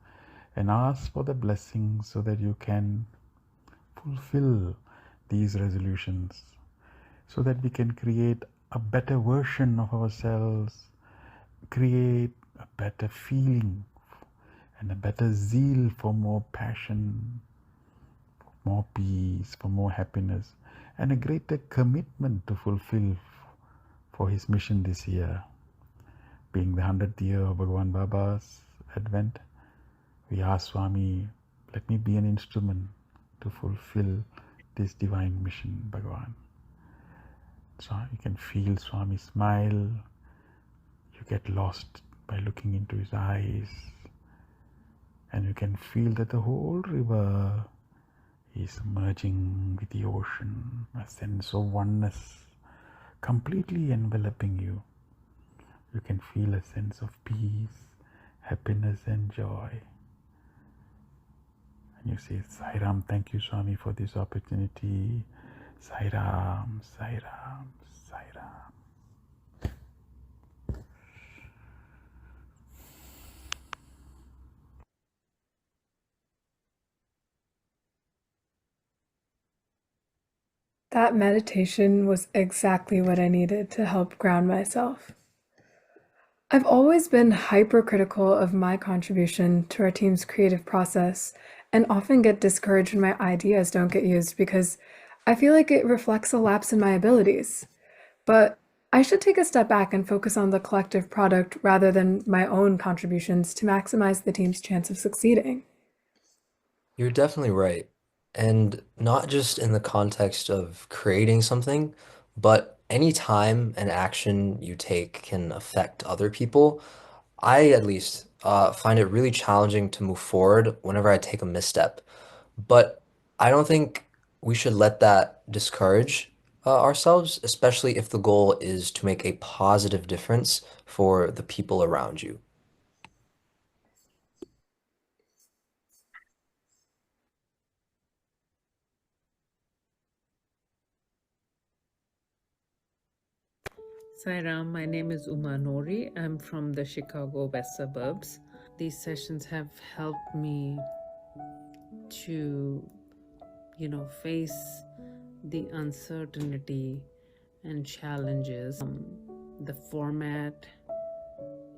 and ask for the blessing so that you can fulfill these resolutions, so that we can create a better version of ourselves, create a better feeling and a better zeal for more passion, for more peace, for more happiness, and a greater commitment to fulfill for his mission this year. Being the 100th year of Bhagavan Baba's advent, we ask Swami, let me be an instrument to fulfill this divine mission, Bhagavan. So you can feel Swami smile. You get lost by looking into his eyes. And you can feel that the whole river is merging with the ocean, a sense of oneness completely enveloping you. You can feel a sense of peace, happiness and joy. And you say, Sai Ram, thank you Swami for this opportunity. Sai Ram, Sai Ram, Sai Ram. That meditation was exactly what I needed to help ground myself. I've always been hypercritical of my contribution to our team's creative process and often get discouraged when my ideas don't get used because I feel like it reflects a lapse in my abilities. But I should take a step back and focus on the collective product rather than my own contributions to maximize the team's chance of succeeding. You're definitely right. And not just in the context of creating something, but any time and action you take can affect other people. I, at least, find it really challenging to move forward whenever I take a misstep. But I don't think we should let that discourage ourselves, especially if the goal is to make a positive difference for the people around you. Sairam, my name is Uma Nori. I'm from the Chicago West Suburbs. These sessions have helped me to, face the uncertainty and challenges. The format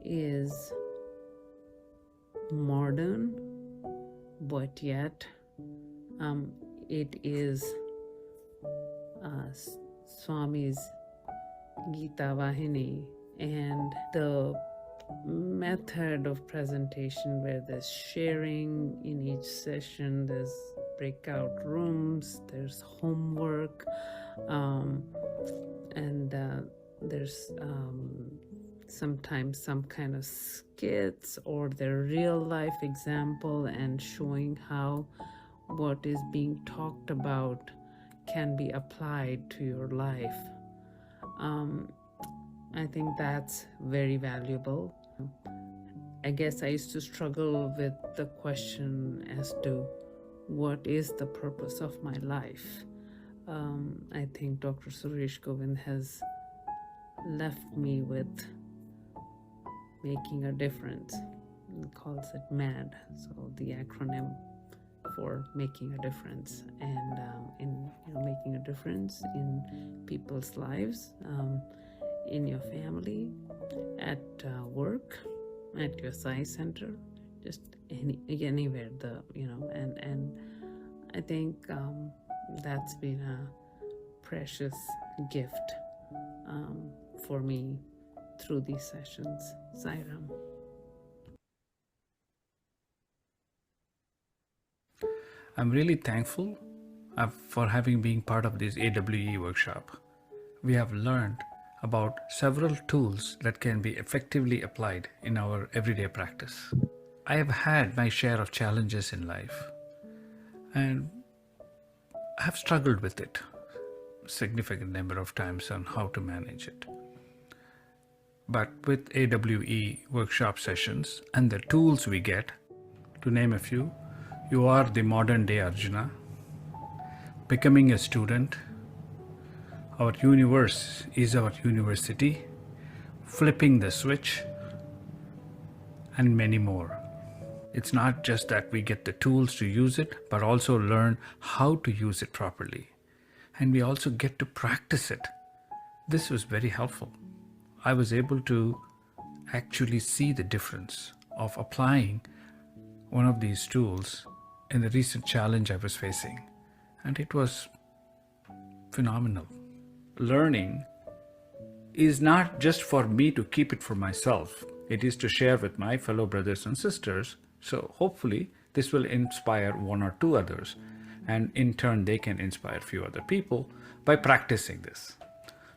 is modern, but yet it is Swami's Gita Vahini, and the method of presentation where there's sharing in each session, there's breakout rooms, there's homework, and there's sometimes some kind of skits or their real life example and showing how what is being talked about can be applied to your life. I think that's very valuable. I guess I used to struggle with the question as to what is the purpose of my life. I think Dr. Suresh Govind has left me with making a difference. He calls it MAD, so the acronym for making a difference, and in making a difference in people's lives, in your family, at work, at your Sai center, just anywhere, and I think that's been a precious gift for me through these sessions. Sairam. I'm really thankful for having been part of this AWE workshop. We have learned about several tools that can be effectively applied in our everyday practice. I have had my share of challenges in life and I have struggled with it a significant number of times on how to manage it. But with AWE workshop sessions and the tools we get, to name a few, you are the modern day Arjuna, becoming a student, our universe is our university, flipping the switch, and many more. It's not just that we get the tools to use it, but also learn how to use it properly. And we also get to practice it. This was very helpful. I was able to actually see the difference of applying one of these tools in the recent challenge I was facing. And it was phenomenal. Learning is not just for me to keep it for myself. It is to share with my fellow brothers and sisters. So hopefully this will inspire one or two others. And in turn, they can inspire a few other people by practicing this.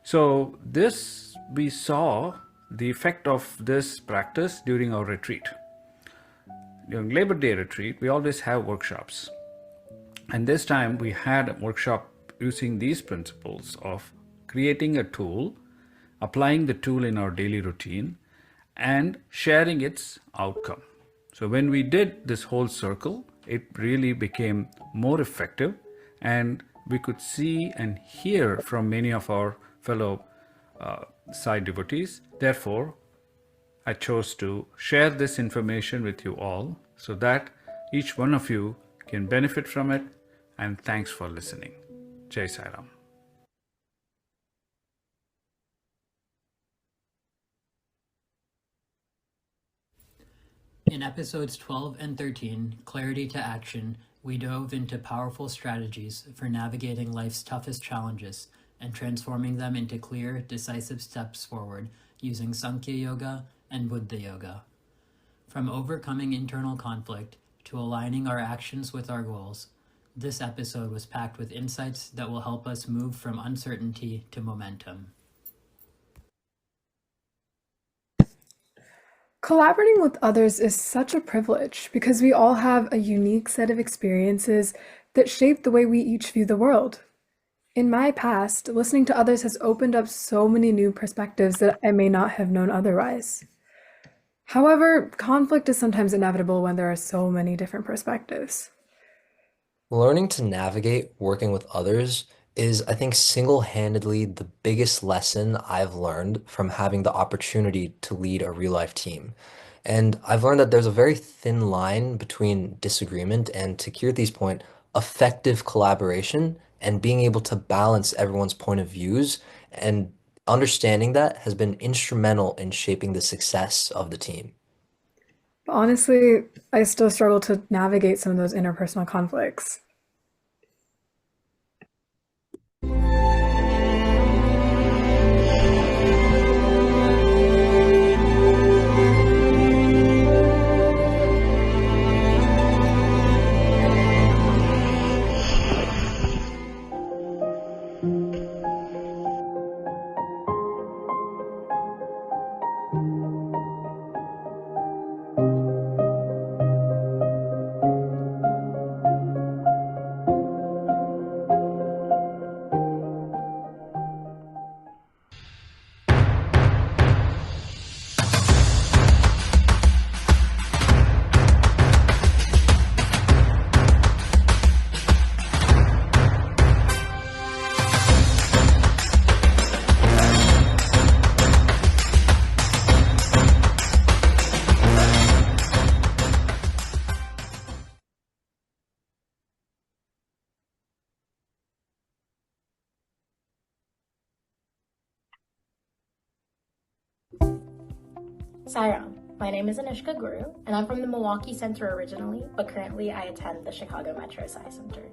So this, we saw the effect of this practice during our retreat. During Labor Day retreat, we always have workshops. And this time we had a workshop using these principles of creating a tool, applying the tool in our daily routine, and sharing its outcome. So when we did this whole circle, it really became more effective, and we could see and hear from many of our fellow Sai devotees. Therefore, I chose to share this information with you all so that each one of you can benefit from it, and thanks for listening. Jai Sai Ram. In episodes 12 and 13, Clarity to Action, we dove into powerful strategies for navigating life's toughest challenges and transforming them into clear, decisive steps forward using Sankhya Yoga and Buddha Yoga. From overcoming internal conflict to aligning our actions with our goals, this episode was packed with insights that will help us move from uncertainty to momentum. Collaborating with others is such a privilege because we all have a unique set of experiences that shape the way we each view the world. In my past, listening to others has opened up so many new perspectives that I may not have known otherwise. However, conflict is sometimes inevitable when there are so many different perspectives. Learning to navigate working with others is, I think, single-handedly the biggest lesson I've learned from having the opportunity to lead a real-life team. And I've learned that there's a very thin line between disagreement and, to Kirti's point, effective collaboration and being able to balance everyone's point of views. And understanding that has been instrumental in shaping the success of the team. But honestly, I still struggle to navigate some of those interpersonal conflicts. Sairam, my name is Anushka Guru, and I'm from the Milwaukee Center originally, but currently I attend the Chicago Metro Psi Center.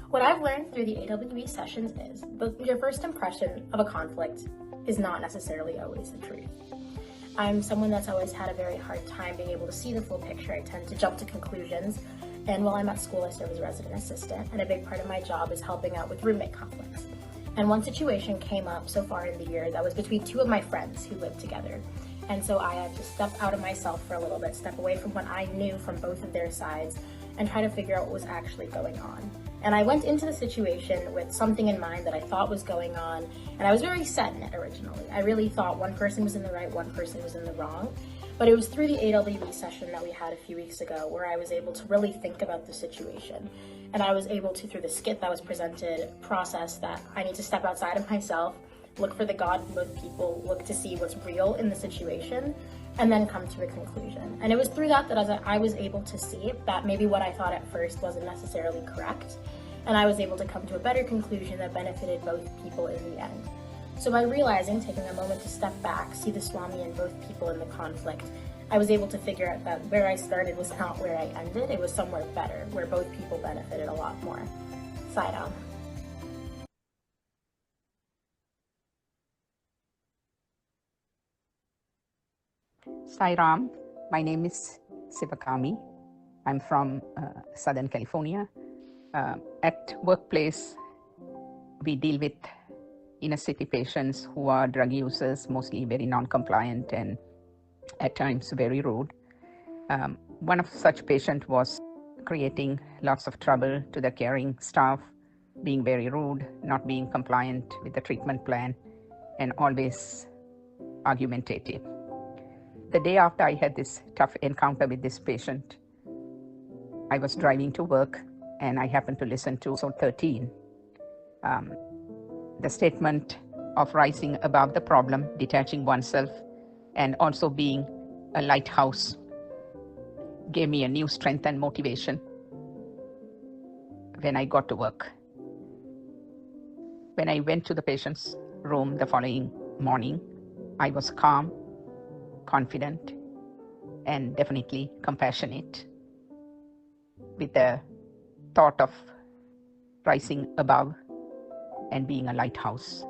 What I've learned through the AWE sessions is that your first impression of a conflict is not necessarily always the truth. I'm someone that's always had a very hard time being able to see the full picture. I tend to jump to conclusions, and while I'm at school, I serve as a resident assistant, and a big part of my job is helping out with roommate conflicts. And one situation came up so far in the year that was between two of my friends who lived together. And so I had to step out of myself for a little bit, step away from what I knew from both of their sides, and try to figure out what was actually going on. And I went into the situation with something in mind that I thought was going on, and I was very set in it originally. I really thought one person was in the right, one person was in the wrong. But it was through the AWE session that we had a few weeks ago where I was able to really think about the situation. And I was able to, through the skit that was presented, process that I need to step outside of myself, look for the God in both people, look to see what's real in the situation, and then come to a conclusion. And it was through that as I was able to see that maybe what I thought at first wasn't necessarily correct, and I was able to come to a better conclusion that benefited both people in the end. So by realizing, taking a moment to step back, see the Swami and both people in the conflict, I was able to figure out that where I started was not where I ended, it was somewhere better, where both people benefited a lot more. Sairam. Sairam, my name is Sivakami. I'm from Southern California. At workplace, we deal with inner city patients who are drug users, mostly very non-compliant and at times very rude. One of such patients was creating lots of trouble to the caring staff, being very rude, not being compliant with the treatment plan, and always argumentative. The day after I had this tough encounter with this patient, I was driving to work and I happened to listen to episode 13. The statement of rising above the problem, detaching oneself, and also being a lighthouse gave me a new strength and motivation when I got to work. When I went to the patient's room the following morning, I was calm, confident, and definitely compassionate, with the thought of rising above and being a lighthouse.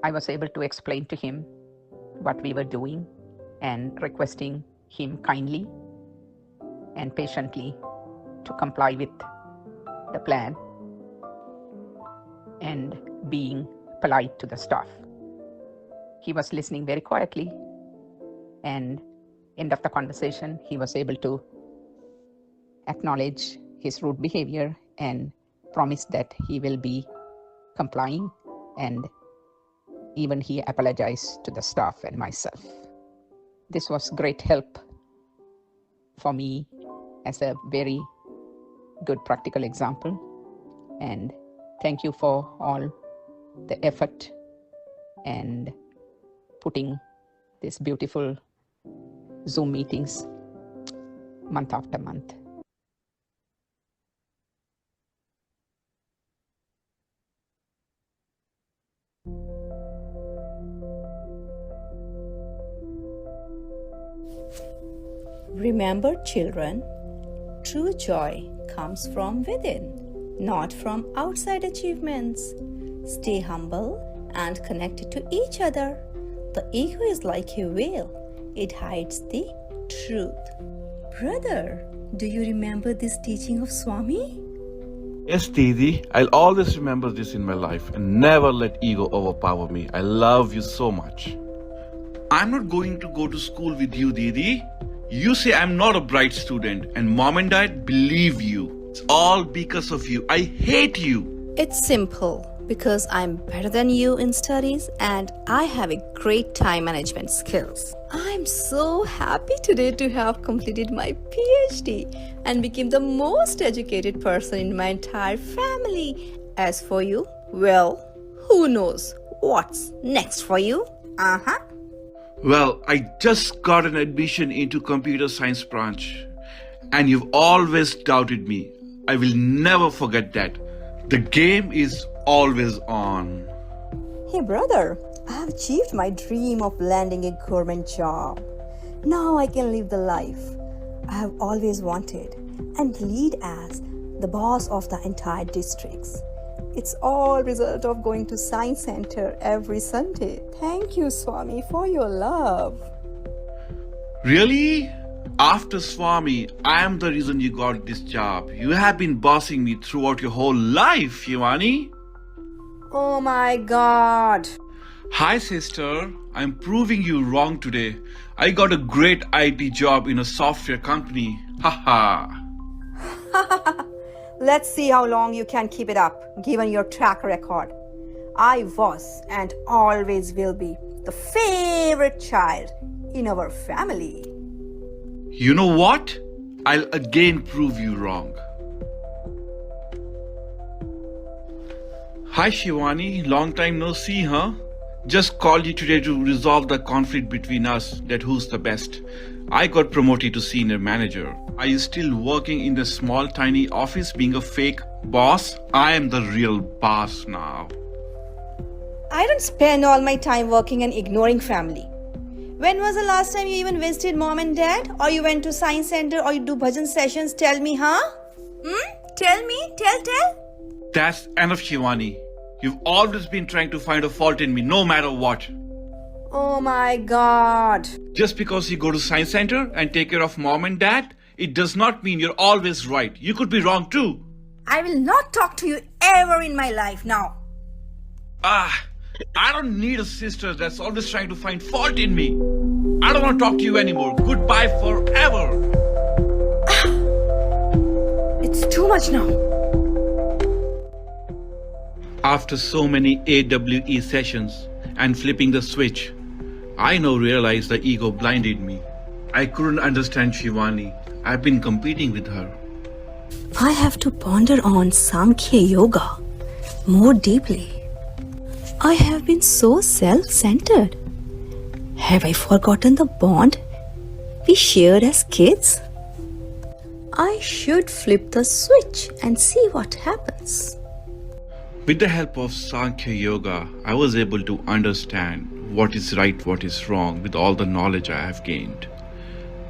I was able to explain to him what we were doing and requesting him kindly and patiently to comply with the plan and being polite to the staff. He was listening very quietly, and end of the conversation, he was able to acknowledge his rude behavior and promise that he will be complying, and even he apologized to the staff and myself. This was great help for me as a very good practical example, and thank you for all the effort and putting these beautiful Zoom meetings month after month. Remember, children, true joy comes from within, not from outside achievements. Stay humble and connected to each other. The ego is like a veil, it hides the truth. Brother, do you remember this teaching of Swami? Yes, Didi, I'll always remember this in my life and never let ego overpower me. I love you so much. I'm not going to go to school with you, Didi. You say I'm not a bright student, and mom and dad believe you. It's all because of you. I hate you. It's simple. Because I'm better than you in studies and I have a great time management skills. I'm so happy today to have completed my PhD and became the most educated person in my entire family. As for you, well, who knows what's next for you? Well, I just got an admission into computer science branch, and you've always doubted me. I will never forget that. The game is always on. Hey brother, I have achieved my dream of landing a government job. Now I can live the life I have always wanted and lead as the boss of the entire districts. It's all result of going to Science Center every Sunday. Thank you, Swami, for your love. Really? After Swami, I am the reason you got this job. You have been bossing me throughout your whole life, Shivani. Oh my God. Hi, sister. I'm proving you wrong today. I got a great IT job in a software company. Haha. Let's see how long you can keep it up, given your track record. I was and always will be the favorite child in our family. You know what? I'll again prove you wrong. Hi Shivani, long time no see, huh? Just called you today to resolve the conflict between us, that who's the best. I got promoted to senior manager. Are you still working in the small tiny office being a fake boss? I am the real boss now. I don't spend all my time working and ignoring family. When was the last time you even visited mom and dad? Or you went to science center or you do bhajan sessions? Tell me, huh? Tell me, tell. That's enough, Shivani. You've always been trying to find a fault in me, no matter what. Oh my God. Just because you go to science center and take care of mom and dad, it does not mean you're always right. You could be wrong too. I will not talk to you ever in my life now. I don't need a sister that's always trying to find fault in me. I don't want to talk to you anymore. Goodbye forever. It's too much now. After so many AWE sessions and flipping the switch, I now realize the ego blinded me. I couldn't understand Shivani. I've been competing with her. I have to ponder on Sankhya Yoga more deeply. I have been so self-centered. Have I forgotten the bond we shared as kids? I should flip the switch and see what happens. With the help of Sankhya Yoga, I was able to understand what is right, what is wrong with all the knowledge I have gained.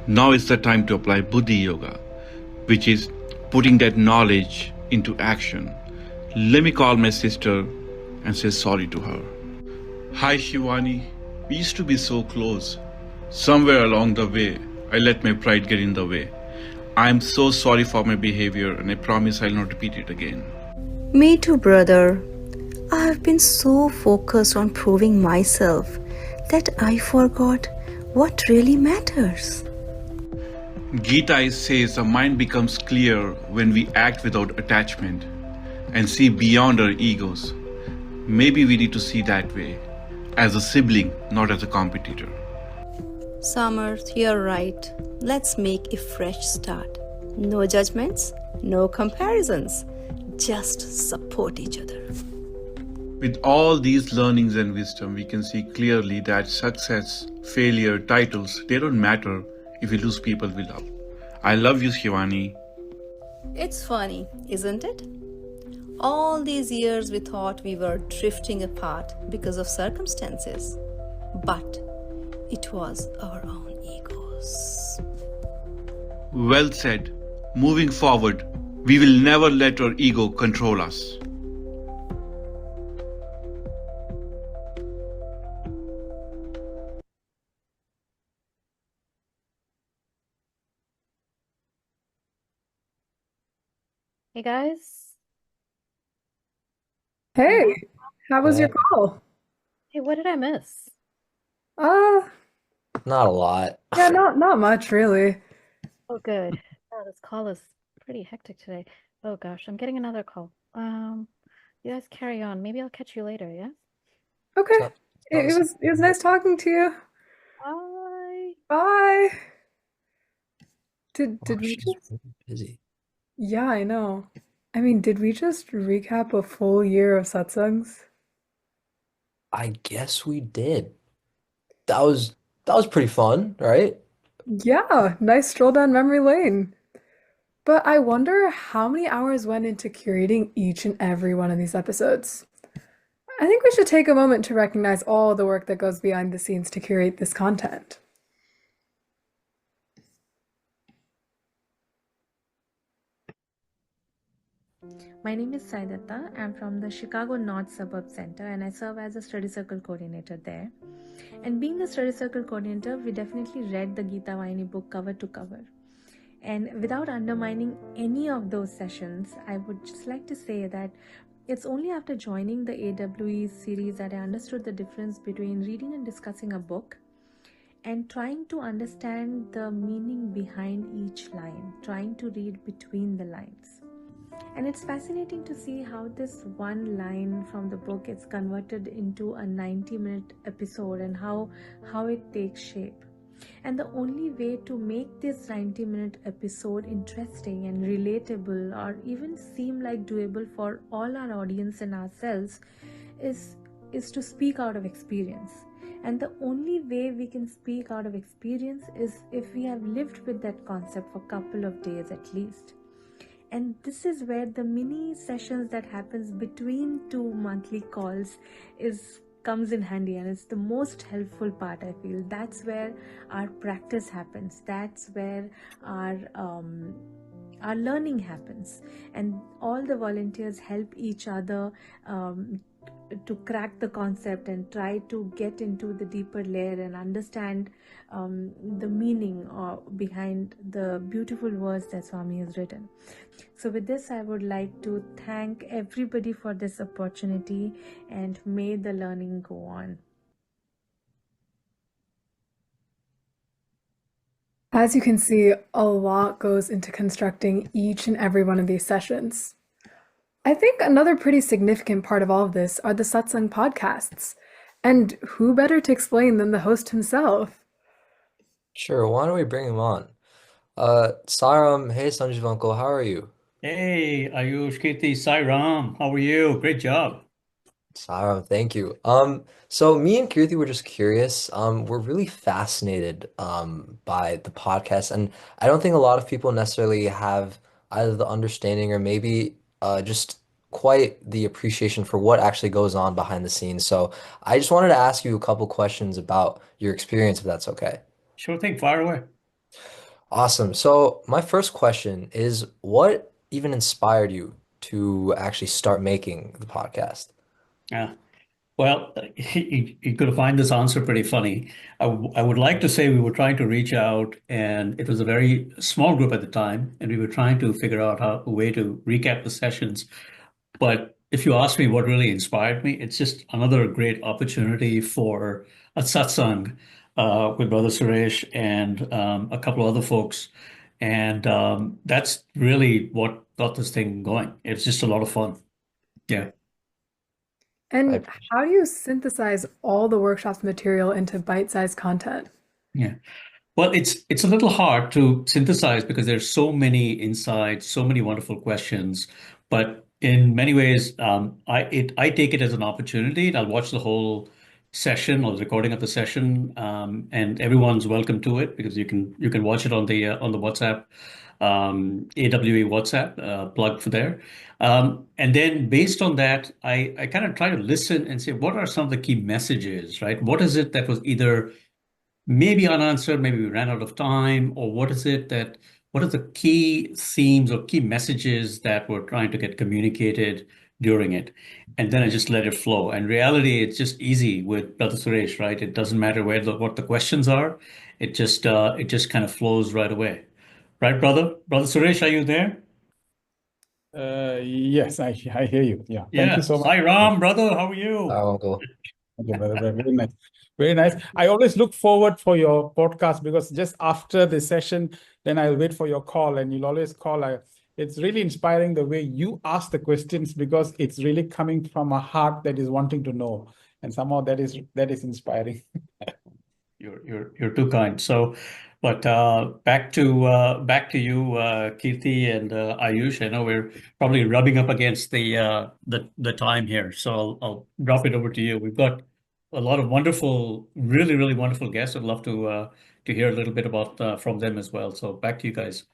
Now is the time to apply Buddhi Yoga, which is putting that knowledge into action. Let me call my sister and say sorry to her. Hi Shivani, we used to be so close. Somewhere along the way, I let my pride get in the way. I am so sorry for my behavior and I promise I'll not repeat it again. Me too, brother. I have been so focused on proving myself that I forgot what really matters. Gita says the mind becomes clear when we act without attachment and see beyond our egos. Maybe we need to see that way, as a sibling, not as a competitor. Samarth, you're right. Let's make a fresh start. No judgments, no comparisons. Just support each other. With all these learnings and wisdom, we can see clearly that success, failure, titles, they don't matter if we lose people we love. I love you, Shivani. It's funny, isn't it? All these years we thought we were drifting apart because of circumstances. But it was our own egos. Well said. Moving forward, we will never let our ego control us. Hey guys. Hey, how was your Yeah. call? Hey, what did I miss? Uh, Not a lot. yeah, not much really. Oh, good. Oh, this call is pretty hectic today. Oh gosh, I'm getting another call. You guys carry on. Maybe I'll catch you later, yeah? Okay. It was nice talking to you. Bye. Bye. Did Oh, we she's just? really busy. Yeah, I know. I mean, did we just recap a full year of satsangs? I guess we did. That was pretty fun, right? Yeah, nice stroll down memory lane. But I wonder how many hours went into curating each and every one of these episodes. I think we should take a moment to recognize all the work that goes behind the scenes to curate this content. My name is Saidatta. I'm from the Chicago North Suburb Center and I serve as a study circle coordinator there. And being the study circle coordinator, we definitely read the Gita Vayini book cover to cover. And without undermining any of those sessions, I would just like to say that it's only after joining the AWE series that I understood the difference between reading and discussing a book and trying to understand the meaning behind each line, trying to read between the lines. And it's fascinating to see how this one line from the book is converted into a 90-minute episode and how it takes shape. And the only way to make this 90-minute episode interesting and relatable or even seem like doable for all our audience and ourselves is to speak out of experience. And the only way we can speak out of experience is if we have lived with that concept for a couple of days at least. And this is where the mini sessions that happens between two monthly calls comes in handy, and it's the most helpful part. I feel that's where our practice happens. That's where our learning happens, and all the volunteers help each other to crack the concept and try to get into the deeper layer and understand the meaning behind the beautiful words that Swami has written. So with this, I would like to thank everybody for this opportunity, and may the learning go on. As you can see, a lot goes into constructing each and every one of these sessions. I think another pretty significant part of all of this are the satsang podcasts. And who better to explain than the host himself? Sure, why don't we bring him on? Saram, hey Sanjeev uncle, how are you? Hey, Ayush, Kirti, Sai Ram, how are you? Great job. Saram, thank you. So me and Kirti were just curious. We're really fascinated by the podcast, and I don't think a lot of people necessarily have either the understanding or maybe just quite the appreciation for what actually goes on behind the scenes. So I just wanted to ask you a couple questions about your experience, if that's okay. Sure thing, fire away. Awesome. So my first question is, what even inspired you to actually start making the podcast? Yeah. Well, you're going to find this answer pretty funny. I would like to say we were trying to reach out, and it was a very small group at the time, and we were trying to figure out a way to recap the sessions. But if you ask me what really inspired me, it's just another great opportunity for a satsang with Brother Suresh and a couple of other folks. And that's really what got this thing going. It's just a lot of fun. Yeah. And how do you synthesize all the workshop's material into bite-sized content? Yeah. Well, it's a little hard to synthesize because there's so many insights, so many wonderful questions. But in many ways, I take it as an opportunity. I'll watch the whole session or the recording of the session, and everyone's welcome to it because you can watch it on the WhatsApp, AWE WhatsApp plug for there. And then based on that, I kind of try to listen and say, what are some of the key messages, right? What is it that was either maybe unanswered, maybe we ran out of time, or what are the key themes or key messages that we're trying to get communicated during it? And then I just let it flow. And reality, it's just easy with Brother Suresh, right? It doesn't matter what the questions are. It just kind of flows right away. Right, brother? Brother Suresh, are you there? Yes, I hear you. Yeah. Thank Yeah. you so much. Sai Ram, brother, how are you? Uncle. Okay, brother. Very nice. Very nice. I always look forward for your podcast because just after the session, then I'll wait for your call and you'll always call. It's really inspiring the way you ask the questions because it's really coming from a heart that is wanting to know. And somehow that is inspiring. You're too kind. So, but back to you, Kirti and Ayush. I know we're probably rubbing up against the time here, so I'll drop it over to you. We've got a lot of wonderful, really, really wonderful guests. I'd love to hear a little bit about from them as well. So back to you guys.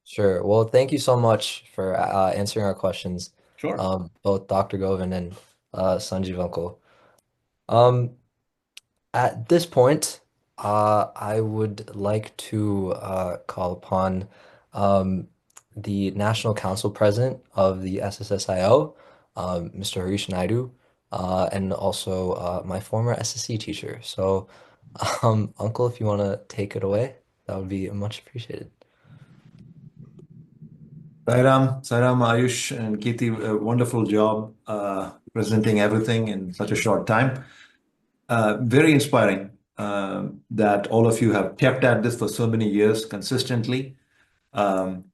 Sure. Well, thank you so much for answering our questions. Sure. Both Dr. Govind and Sanjeev uncle. Um, at this point, I would like to call upon um, the National Council President of the SSSIO, Mr. Harish Naidu, and also my former SSC teacher. So, Uncle, if you want to take it away, that would be much appreciated. Sairam, Ayush, and Kirti, a wonderful job presenting everything in such a short time. Very inspiring that all of you have kept at this for so many years consistently. And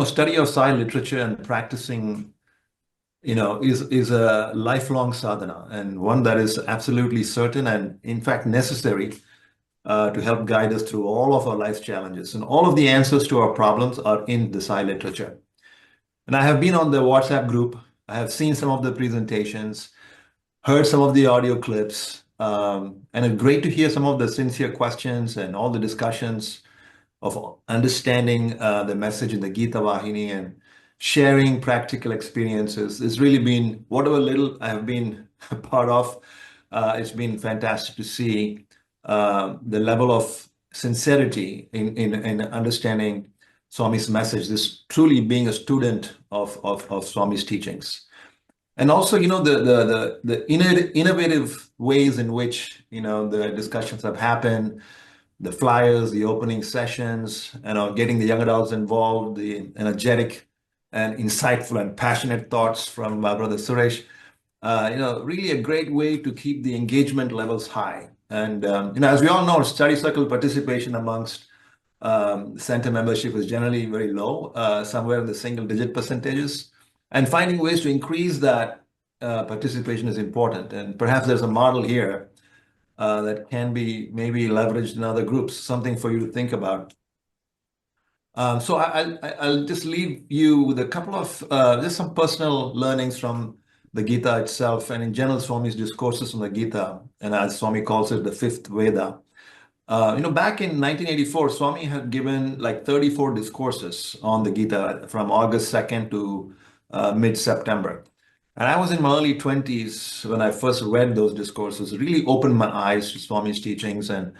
study of Sai literature and practicing, is a lifelong sadhana, and one that is absolutely certain and in fact necessary to help guide us through all of our life's challenges. And all of the answers to our problems are in the Sai literature. And I have been on the WhatsApp group. I have seen some of the presentations, heard some of the audio clips, and it's great to hear some of the sincere questions and all the discussions of understanding the message in the Gita Vahini and sharing practical experiences. It's really been, whatever little I have been a part of, it's been fantastic to see the level of sincerity in understanding Swami's message, this truly being a student of Swami's teachings. And also, the innovative ways in which, the discussions have happened, the flyers, the opening sessions, getting the young adults involved, the energetic and insightful and passionate thoughts from Brother Suresh, really a great way to keep the engagement levels high. And, as we all know, study circle participation amongst center membership is generally very low, somewhere in the single-digit percentages. And finding ways to increase that participation is important. And perhaps there's a model here that can be maybe leveraged in other groups, something for you to think about. So I'll just leave you with a couple of just some personal learnings from the Gita itself, and in general, Swami's discourses on the Gita, and as Swami calls it, the fifth Veda. Back in 1984, Swami had given like 34 discourses on the Gita from August 2nd to mid-September. And I was in my early 20s when I first read those discourses. It really opened my eyes to Swami's teachings and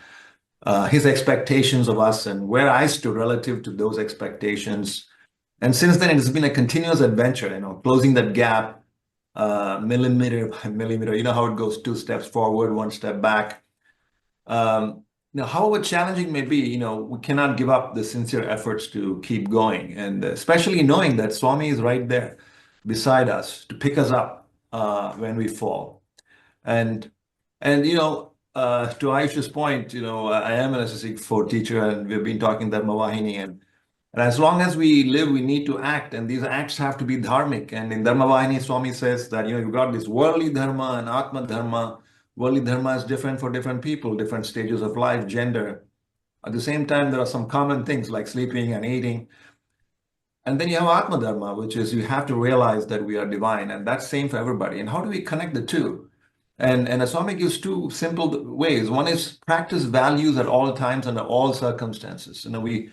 his expectations of us and where I stood relative to those expectations. And since then, it's been a continuous adventure, closing that gap millimeter by millimeter. You know how it goes, 2 steps forward, 1 step back. However challenging may be, we cannot give up the sincere efforts to keep going, and especially knowing that Swami is right there beside us to pick us up when we fall. And to Aisha's point, I am an SSC4 teacher, and we've been talking Dharma Vahini, and as long as we live, we need to act, and these acts have to be dharmic. And in Dharma Vahini, Swami says that, you've got this worldly dharma and Atma dharma. Worldly dharma is different for different people, different stages of life, gender. At the same time, there are some common things like sleeping and eating. And then you have Atma dharma, which is you have to realize that we are divine, and that's same for everybody. And how do we connect the two? And Swami gives 2 simple ways. One is practice values at all times under all circumstances. We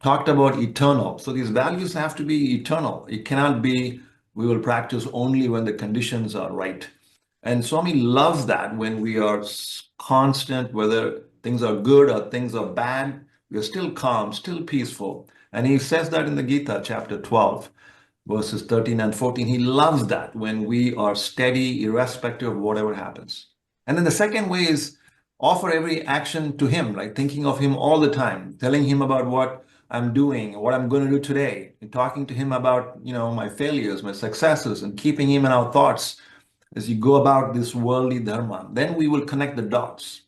talked about eternal. So these values have to be eternal. It cannot be we will practice only when the conditions are right. And Swami loves that when we are constant, whether things are good or things are bad, we are still calm, still peaceful. And he says that in the Gita, chapter 12, verses 13 and 14. He loves that when we are steady, irrespective of whatever happens. And then the second way is offer every action to him, like thinking of him all the time, telling him about what I'm doing, what I'm going to do today, and talking to him about, my failures, my successes, and keeping him in our thoughts as you go about this worldly dharma. Then we will connect the dots.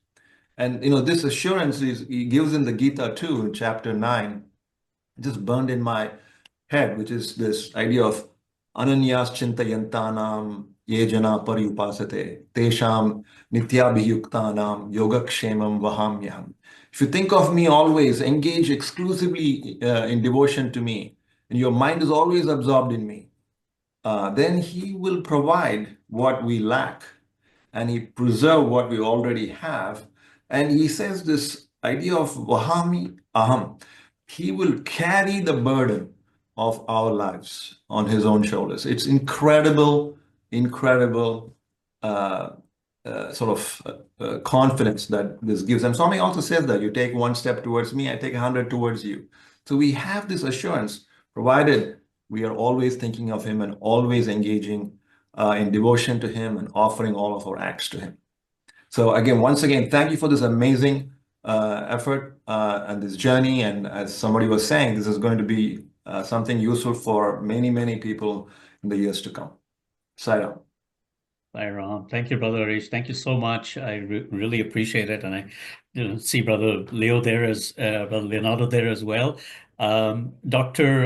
And, this assurance he gives in the Gita too, in chapter 9, just burned in my head, which is this idea of ananyas chintayantanam yejana paryupasate tesham nityabhiyuktanam yogakshemam vahamyam. If you think of me always, engage exclusively in devotion to me, and your mind is always absorbed in me, then he will provide what we lack, and he preserve what we already have. And he says this idea of vahami aham. He will carry the burden of our lives on his own shoulders. It's incredible, incredible confidence that this gives them. Swami also says that you take one step towards me, I take 100 towards you. So we have this assurance, provided we are always thinking of him and always engaging in devotion to him and offering all of our acts to him. So again, once again, thank you for this amazing effort and this journey. And as somebody was saying, this is going to be something useful for many, many people in the years to come. Sairam. Ram. Thank you, Brother Harish. Thank you so much. I really appreciate it. And I see Brother Leo there Brother Leonardo there as well. Dr.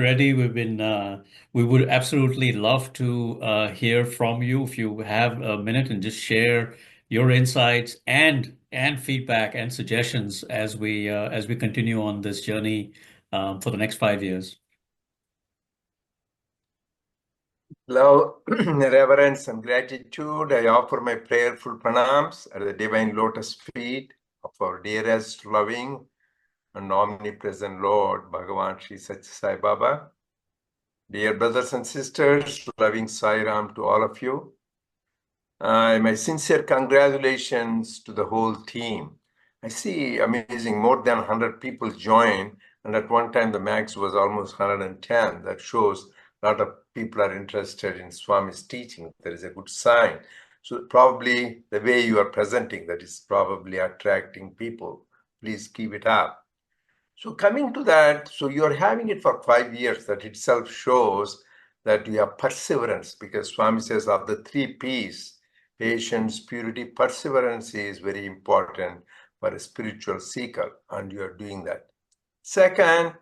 Eddie, we would absolutely love to hear from you if you have a minute and just share your insights and feedback and suggestions as we continue on this journey for the next 5 years. Love, reverence, and gratitude. I offer my prayerful pranams at the divine lotus feet of our dearest, loving, and omnipresent Lord, Bhagavan Sri Satya Sai Baba. Dear brothers and sisters, loving Sai Ram to all of you. My sincere congratulations to the whole team. I see amazing, more than 100 people join, and at one time the max was almost 110. That shows a lot of people are interested in Swami's teaching. There is a good sign. So probably the way you are presenting, that is probably attracting people. Please keep it up. So coming to that, so you're having it for 5 years. That itself shows that you have perseverance, because Swami says of the 3 P's, patience, purity, perseverance is very important for a spiritual seeker, and you are doing that. Second,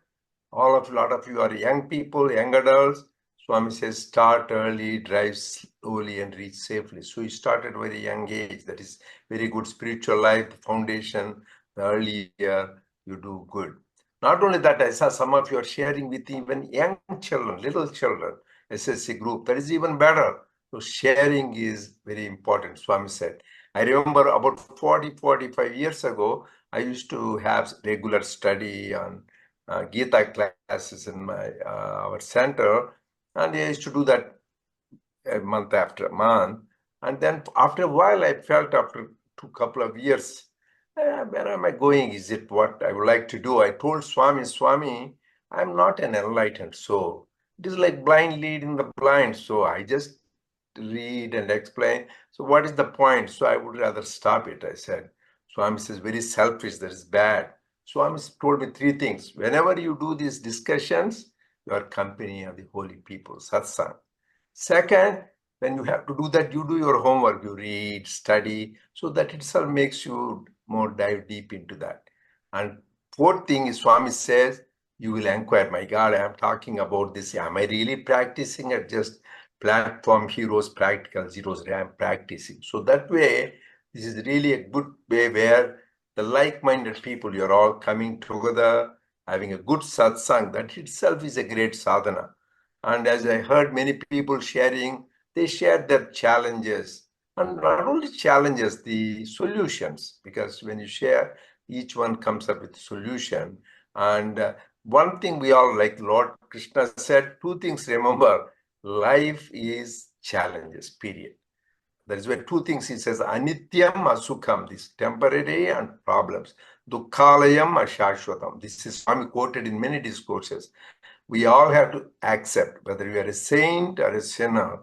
a lot of you are young people, young adults. Swami says start early, drive slowly, and reach safely. So you start at a very young age. That is very good spiritual life, the foundation. The earlier you do good. Not only that, I saw some of you are sharing with even young children, little children, SSC group. That is even better. So sharing is very important, Swami said. I remember about 45 years ago, I used to have regular study on Gita classes in our center, and I used to do that a month after month. And then after a while, I felt after a couple of years, where am I going? Is it what I would like to do? I told Swami, I'm not an enlightened soul. It is like blind leading the blind. So I just read and explain. So what is the point? So I would rather stop it, I said. Swami says, very selfish, that is bad. Swami told me 3 things. Whenever you do these discussions, you are company of the holy people, satsang. Second, when you have to do that, you do your homework, you read, study, so that itself makes you more dive deep into that. And 4th thing is, Swami says, you will inquire, my God, I am talking about this. Am I really practicing, or just platform heroes, practical zeros? I am practicing. So that way, this is really a good way where the like-minded people, you're all coming together, having a good satsang. That itself is a great sadhana. And as I heard many people sharing, they shared their challenges. And not only challenges, the solutions, because when you share, each one comes up with a solution. And one thing we all, like Lord Krishna said, 2 things remember, life is challenges, period. That is where 2 things he says, anityam asukham, this temporary and problems. Dukkhalayam ashashwatam. This is Swami quoted in many discourses. We all have to accept, whether you are a saint or a sinner,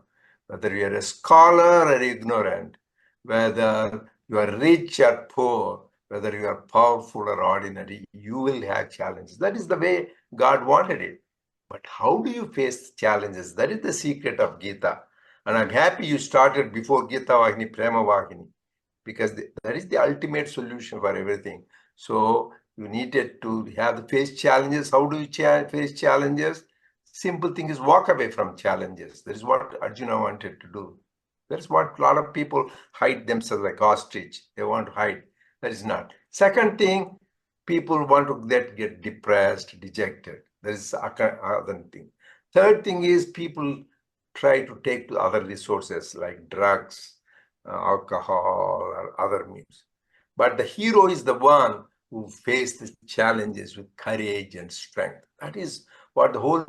whether you are a scholar or ignorant, whether you are rich or poor, whether you are powerful or ordinary, you will have challenges. That is the way God wanted it. But how do you face challenges? That is the secret of Gita. And I'm happy you started before Gita Vahini, Prema Vahini, because that is the ultimate solution for everything. So you needed to have the face challenges. How do you face challenges? Simple thing is walk away from challenges. That is what Arjuna wanted to do. That's what a lot of people hide themselves like ostrich. They want to hide. That is not. Second thing, people want to get depressed, dejected. That is other thing. Third thing is people try to take to other resources like drugs, alcohol, or other means. But the hero is the one who faced the challenges with courage and strength. That is what the whole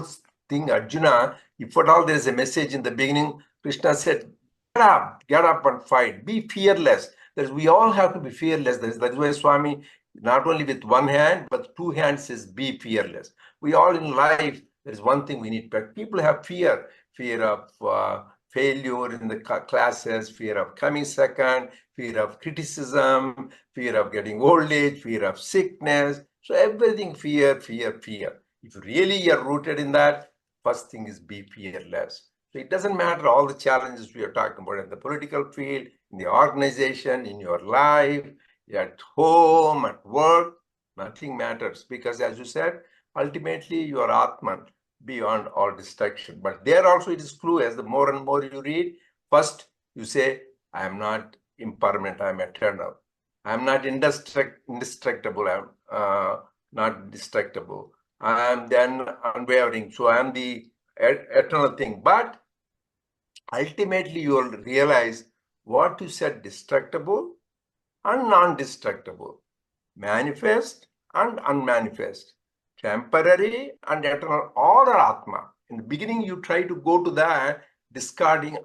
thing, Arjuna, if at all there is a message in the beginning, Krishna said, get up and fight. Be fearless. We all have to be fearless. That's why Swami, not only with one hand, but two hands says, be fearless. We all in life, there's one thing we need, but people have fear of failure in the classes, fear of coming second, fear of criticism, fear of getting old age, fear of sickness. So everything fear. If really you're rooted in that, first thing is be fearless. So it doesn't matter all the challenges we are talking about in the political field, in the organization, in your life, at home, at work, nothing matters. Because as you said, ultimately you are Atman, beyond all distraction. But there also it is true, as the more and more you read, first you say, I am not impermanent, I am eternal. I am not indestructible, I am not destructible. I am then unwavering. So I am the eternal thing. But ultimately you will realize what you said, destructible and non-destructible, manifest and unmanifest, temporary and eternal, all are Atma. In the beginning, you try to go to that, discarding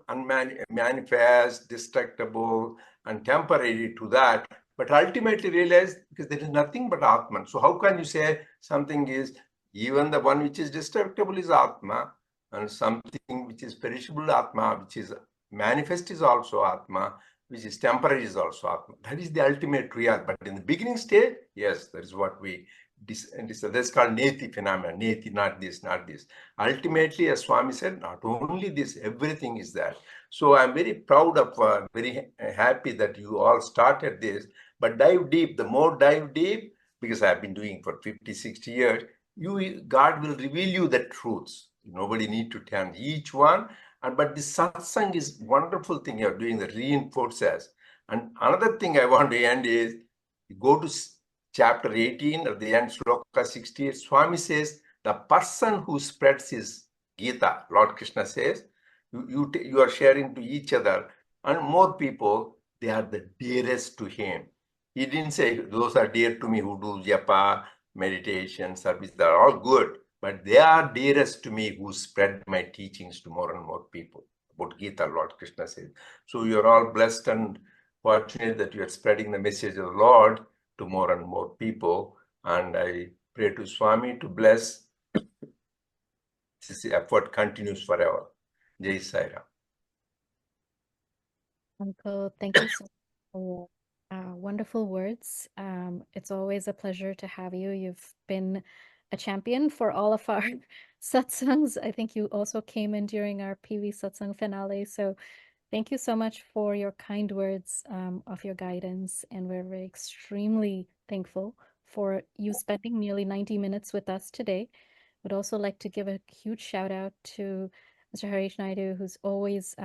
manifest, destructible, and temporary to that, but ultimately realize because there is nothing but Atman. So how can you say something is, even the one which is destructible is Atma, and something which is perishable Atma, which is manifest is also Atma, which is temporary is also Atma. That is the ultimate reality. But in the beginning stage, yes, that is what we, that's called Neti phenomenon. Neti, not this, not this. Ultimately, as Swami said, not only this, everything is that. So I'm very proud of, very happy that you all started this. But dive deep, the more dive deep, because I've been doing for 50, 60 years, God will reveal you the truths. Nobody need to tell each one. But the satsang is wonderful thing you're doing that reinforces. And another thing I want to end is, you go to chapter 18 at the end, sloka 68, Swami says, the person who spreads his Gita, Lord Krishna says, you are sharing to each other, and more people, they are the dearest to him. He didn't say, those are dear to me who do japa, meditation, service, they're all good. But they are dearest to me who spread my teachings to more and more people. About Gita, Lord Krishna says. So you're all blessed and fortunate that you are spreading the message of the Lord to more and more people. And I pray to Swami to bless this effort continues forever. Jai Sai Ram. Uncle, thank you so much for wonderful words. It's always a pleasure to have you. You've been a champion for all of our satsangs. I think you also came in during our PV satsang finale. So thank you so much for your kind words of your guidance. And we're very extremely thankful for you spending nearly 90 minutes with us today. Would also like to give a huge shout out to Mr. Harish Naidu, who's always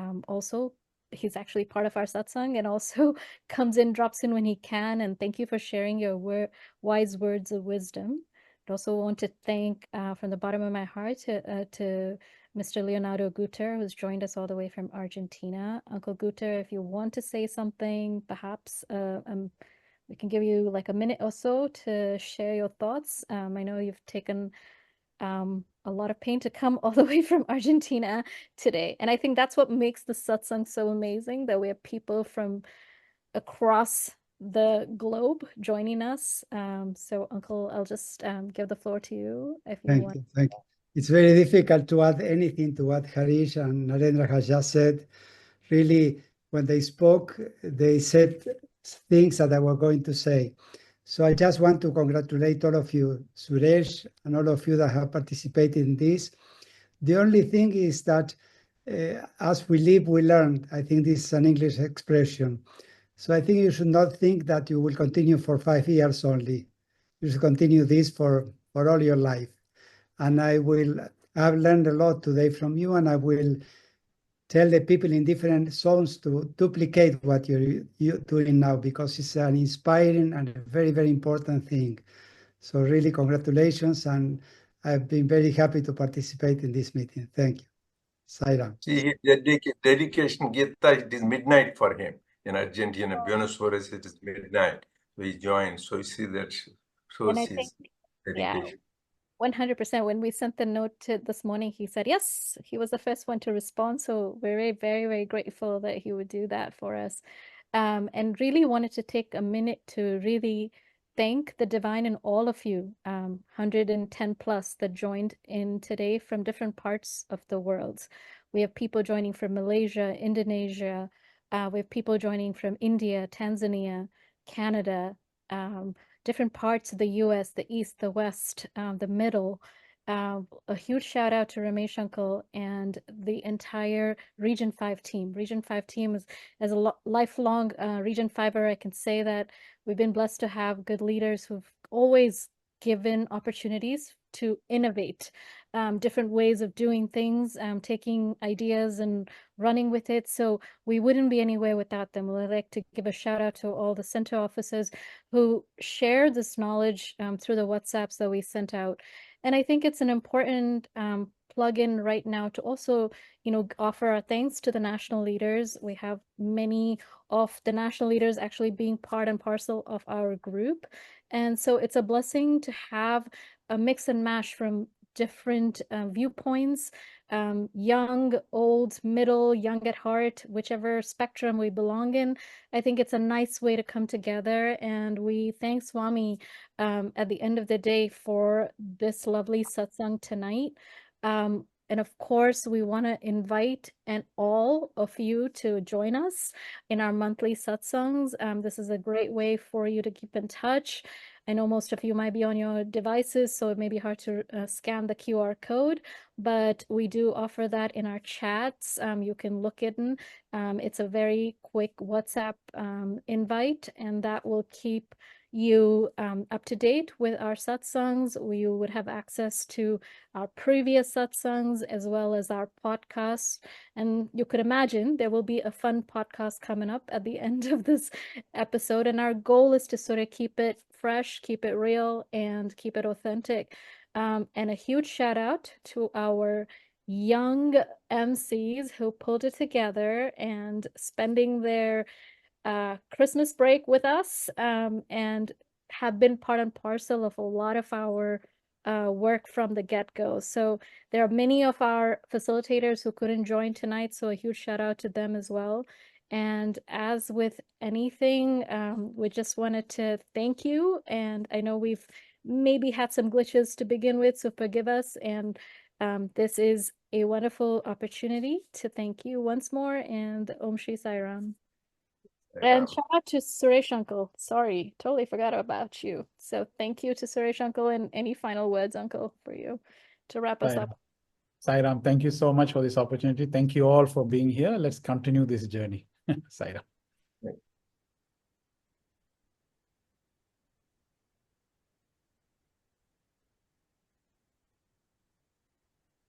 he's actually part of our satsang and also comes in, drops in when he can. And thank you for sharing your wise words of wisdom. I also want to thank from the bottom of my heart to Mr. Leonardo Guter, who's joined us all the way from Argentina. Uncle Guter, if you want to say something, perhaps we can give you like a minute or so to share your thoughts. I know you've taken a lot of pain to come all the way from Argentina today. And I think that's what makes the satsang so amazing, that we have people from across the globe joining us. So Uncle, I'll just give the floor to you if you want. Thank you. It's very difficult to add anything to what Harish and Narendra has just said. Really, when they spoke, they said things that I was going to say. So I just want to congratulate all of you, Suresh, and all of you that have participated in this. The only thing is that as we live, we learn. I think this is an English expression. So I think you should not think that you will continue for 5 years only. You should continue this for all your life. And I've learned a lot today from you, and I will tell the people in different zones to duplicate what you're doing now, because it's an inspiring and a very, very important thing. So really congratulations, and I've been very happy to participate in this meeting. Thank you. Sai Ram. See, dedication Gita, it is midnight for him. In Argentina, Buenos Aires, it is midnight. So he joined. So you see that shows his dedication. 100%. When we sent the note to this morning, he said, yes, he was the first one to respond. So we're very, very, very grateful that he would do that for us. And really wanted to take a minute to really thank the divine in all of you, 110 plus that joined in today from different parts of the world. We have people joining from Malaysia, Indonesia. We have people joining from India, Tanzania, Canada, different parts of the US, the East, the West, the Middle. A huge shout out to Ramesh Uncle and the entire Region 5 team. Region 5 team is, as a lifelong Region 5er, I can say that we've been blessed to have good leaders who've always given opportunities to innovate different ways of doing things, taking ideas and running with it. So we wouldn't be anywhere without them. I'd like to give a shout out to all the center officers who share this knowledge through the WhatsApps that we sent out. And I think it's an important plug-in right now to also, offer our thanks to the national leaders. We have many of the national leaders actually being part and parcel of our group. And so it's a blessing to have a mix and mash from different viewpoints, young, old, middle, young at heart, whichever spectrum we belong in. I think it's a nice way to come together, and we thank Swami at the end of the day for this lovely satsang tonight. And of course, we want to invite all of you to join us in our monthly satsangs. This is a great way for you to keep in touch. I know most of you might be on your devices, so it may be hard to scan the QR code, but we do offer that in our chats. You can look in. It's a very quick WhatsApp invite, and that will keep you up to date with our satsangs. You would have access to our previous satsangs as well as our podcast. And you could imagine there will be a fun podcast coming up at the end of this episode. And our goal is to sort of keep it fresh, keep it real, and keep it authentic. And a huge shout out to our young MCs who pulled it together and spending their Christmas break with us and have been part and parcel of a lot of our work from the get-go. So there are many of our facilitators who couldn't join tonight, so a huge shout out to them as well. And as with anything, we just wanted to thank you. And I know we've maybe had some glitches to begin with, so forgive us. And this is a wonderful opportunity to thank you once more. And Om Shri Sai Ram. And shout out to Suresh Uncle. Sorry, totally forgot about you. So thank you to Suresh Uncle, and any final words, Uncle, for you to wrap us up. Sai Ram, thank you so much for this opportunity. Thank you all for being here. Let's continue this journey. Sai Ram.